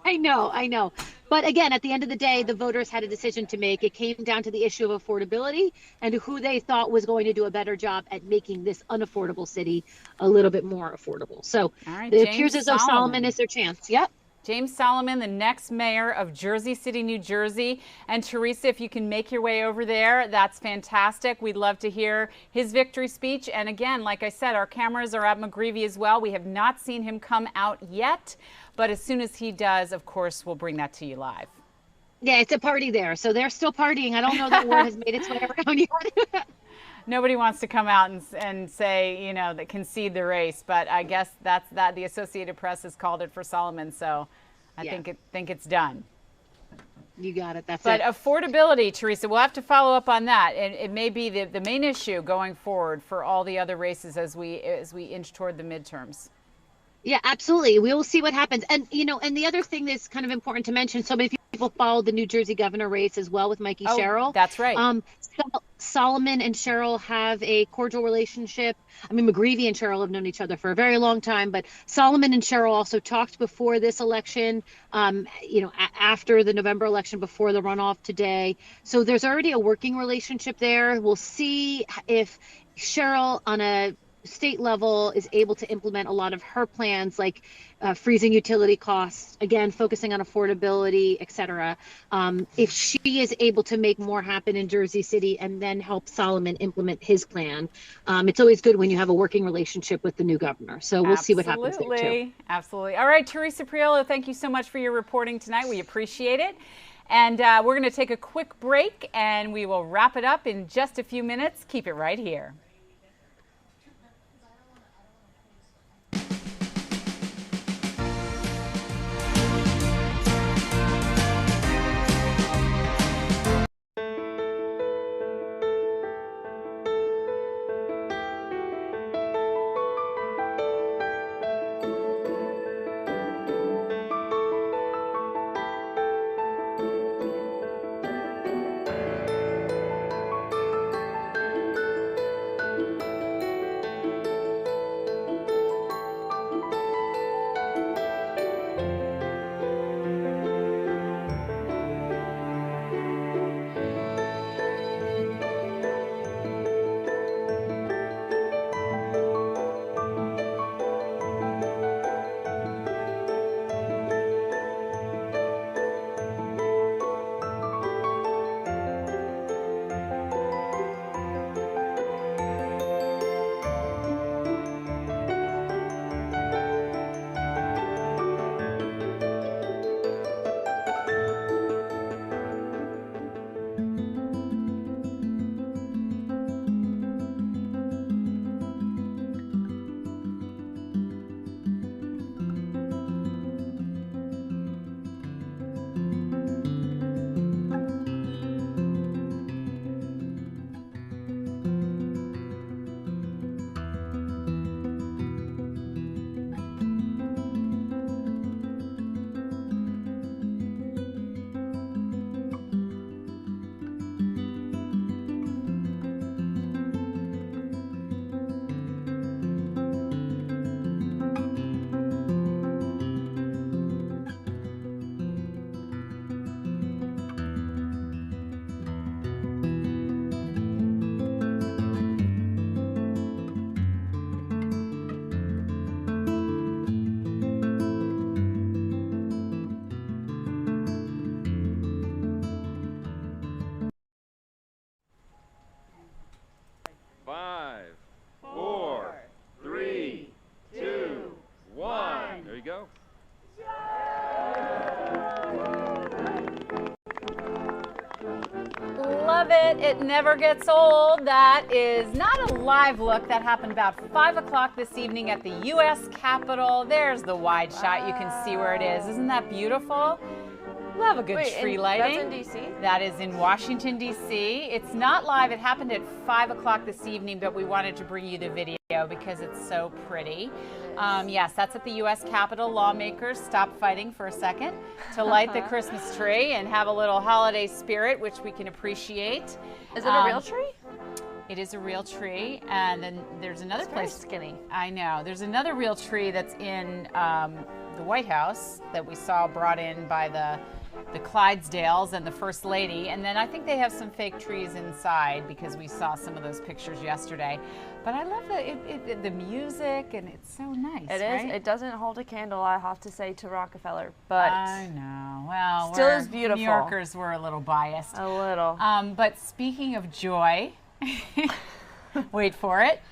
I know. But again, at the end of the day, the voters had a decision to make. It came down to the issue of affordability and who they thought was going to do a better job at making this unaffordable city a little bit more affordable. So it appears as though Solomon is their chance. Yep. James Solomon, the next mayor of Jersey City, New Jersey. And Teresa, if you can make your way over there, that's fantastic. We'd love to hear his victory speech. And again, like I said, our cameras are at McGreevey as well. We have not seen him come out yet, but as soon as he does, of course, we'll bring that to you live. Yeah, it's a party there. So they're still partying. I don't know that word has made its way around yet. Nobody wants to come out and say, you know, that concede the race, but I guess that's that. The Associated Press has called it for Solomon, so I think it's done. You got it. That's but it. But affordability, Teresa, we'll have to follow up on that. And it may be the main issue going forward for all the other races as we inch toward the midterms. Yeah, absolutely. We will see what happens. And, you know, and the other thing that's kind of important to mention, so many people followed the New Jersey governor race as well with Mikey Sherrill. That's right. Solomon and Sherrill have a cordial relationship. I mean, McGreevey and Sherrill have known each other for a very long time, but Solomon and Sherrill also talked before this election, you know, after the November election, before the runoff today. So there's already a working relationship there. We'll see if Sherrill on a state level is able to implement a lot of her plans, like freezing utility costs, again, focusing on affordability, et cetera. If she is able to make more happen in Jersey City and then help Solomon implement his plan, it's always good when you have a working relationship with the new governor. So we'll see what happens there too. Absolutely. All right, Teresa Priolo, thank you so much for your reporting tonight. We appreciate it. And we're going to take a quick break and we will wrap it up in just a few minutes. Keep it right here. It never gets old. That is not a live look. That happened about 5 o'clock this evening at the U.S. Capitol. There's the wide shot. You can see where it is. Isn't that beautiful? Love a good tree lighting. That's in D.C.? That is in Washington, D.C. It's not live. It happened at 5 o'clock this evening, but we wanted to bring you the video because it's so pretty. Yes, that's at the U.S. Capitol. Lawmakers stopped fighting for a second to light the Christmas tree and have a little holiday spirit, which we can appreciate. Is it a real tree? It is a real tree, and then there's another place. Skinny. I know. There's another real tree that's in the White House that we saw brought in by the Clydesdales and the First Lady, and then I think they have some fake trees inside because we saw some of those pictures yesterday. But I love the music, and it's so nice. It is. Right? It doesn't hold a candle, I have to say, to Rockefeller, but I know. Well, still is beautiful. New Yorkers were a little biased. A little. But speaking of joy, wait for it.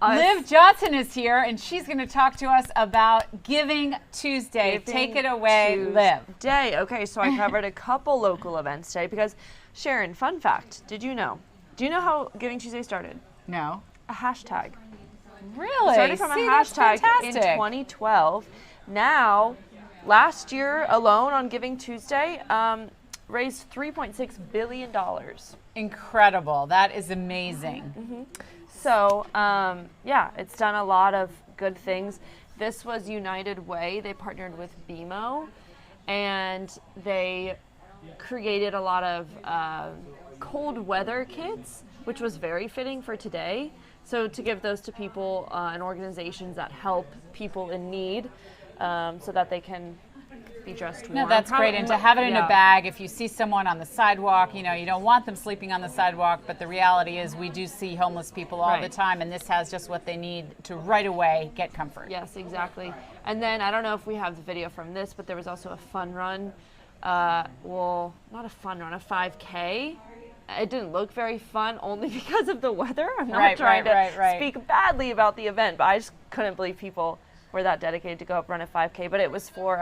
Liv Johnson is here, and she's going to talk to us about Giving Tuesday. Take it away, Liv. Okay, so I covered a couple local events today because, Sharon, fun fact, do you know how Giving Tuesday started? No. A hashtag. Really? It started from a hashtag in 2012. Now, last year alone on Giving Tuesday, raised $3.6 billion. Incredible. That is amazing. So, yeah, it's done a lot of good things. This was United Way. They partnered with BMO, and they created a lot of cold weather kits, which was very fitting for today. So to give those to people and organizations that help people in need so that they can be dressed warm. No, that's great. And to have it in a bag, if you see someone on the sidewalk, you don't want them sleeping on the sidewalk, but the reality is we do see homeless people all the time, and this has just what they need to right away get comfort. Yes, exactly. And then I don't know if we have the video from this, but there was also a fun run. Well, not a fun run, a 5K. It didn't look very fun only because of the weather. I'm not trying to speak badly about the event, but I just couldn't believe people were that dedicated to go up run a 5K. But it was for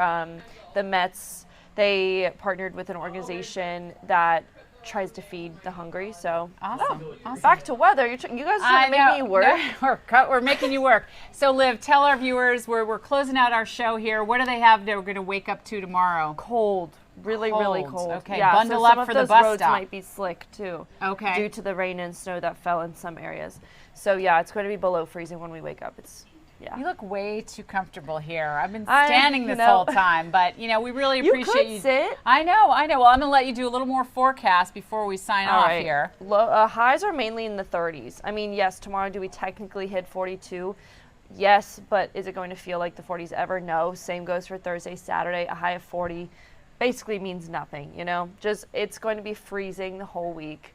the Mets. They partnered with an organization that tries to feed the hungry. So awesome. Back to weather. You guys are trying to make me work. No, we're making you work. So Liv, tell our viewers we're closing out our show here. What do they have that we're going to wake up to tomorrow? Cold. Really cold. Okay, yeah, bundle so up for the bus stop. Some of those roads might be slick too. Okay. Due to the rain and snow that fell in some areas. So yeah, it's going to be below freezing when we wake up. Yeah. You look way too comfortable here. I've been standing this whole time, but we really appreciate you. You could sit. I know. Well, I'm going to let you do a little more forecast before we sign off here. Highs are mainly in the 30s. I mean, yes, tomorrow do we technically hit 42? Yes, but is it going to feel like the 40s ever? No. Same goes for Thursday, Saturday. A high of 40 basically means nothing, Just it's going to be freezing the whole week.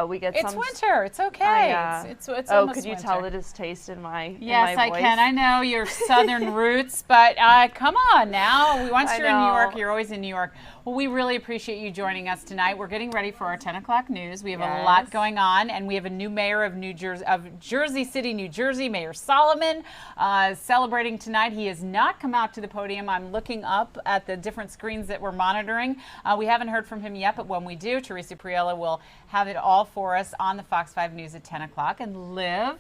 We get It's winter. It's okay. It's almost could you winter. tell the distaste in my Yes, in my voice? I can. I know your southern roots, but come on now. Once you're in New York, you're always in New York. Well, we really appreciate you joining us tonight. We're getting ready for our 10 o'clock news. We have a lot going on, and we have a new mayor of Jersey City, New Jersey, Mayor Solomon, celebrating tonight. He has not come out to the podium. I'm looking up at the different screens that we're monitoring. We haven't heard from him yet, but when we do, Teresa Priella will have it all for us on the Fox 5 News at 10 o'clock. And Liv,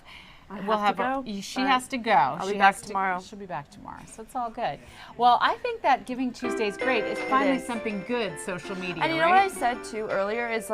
she has to go. I'll be back tomorrow. She'll be back tomorrow, so it's all good. Well, I think that Giving Tuesday is great. It's finally something good, social media, And you know what I said too earlier is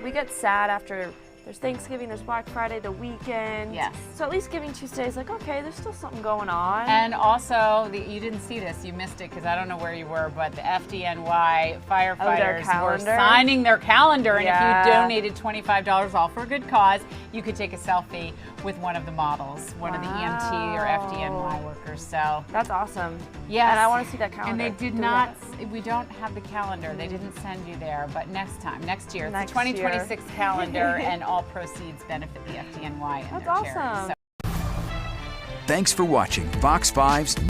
we get sad after there's Thanksgiving, there's Black Friday, the weekend. Yes. So at least Giving Tuesday is okay, there's still something going on. And also, you didn't see this, you missed it because I don't know where you were, but the FDNY firefighters were signing their calendar. And if you donated $25, all for a good cause, you could take a selfie with one of the models, one of the EMT or FDNY workers. So that's awesome. Yes. And I want to see that calendar. And they did not, we don't have the calendar. They didn't send you there, but next year. It's the 2026 calendar, and all proceeds benefit the FDNY and That's their awesome. charity. Thanks for watching Fox 5's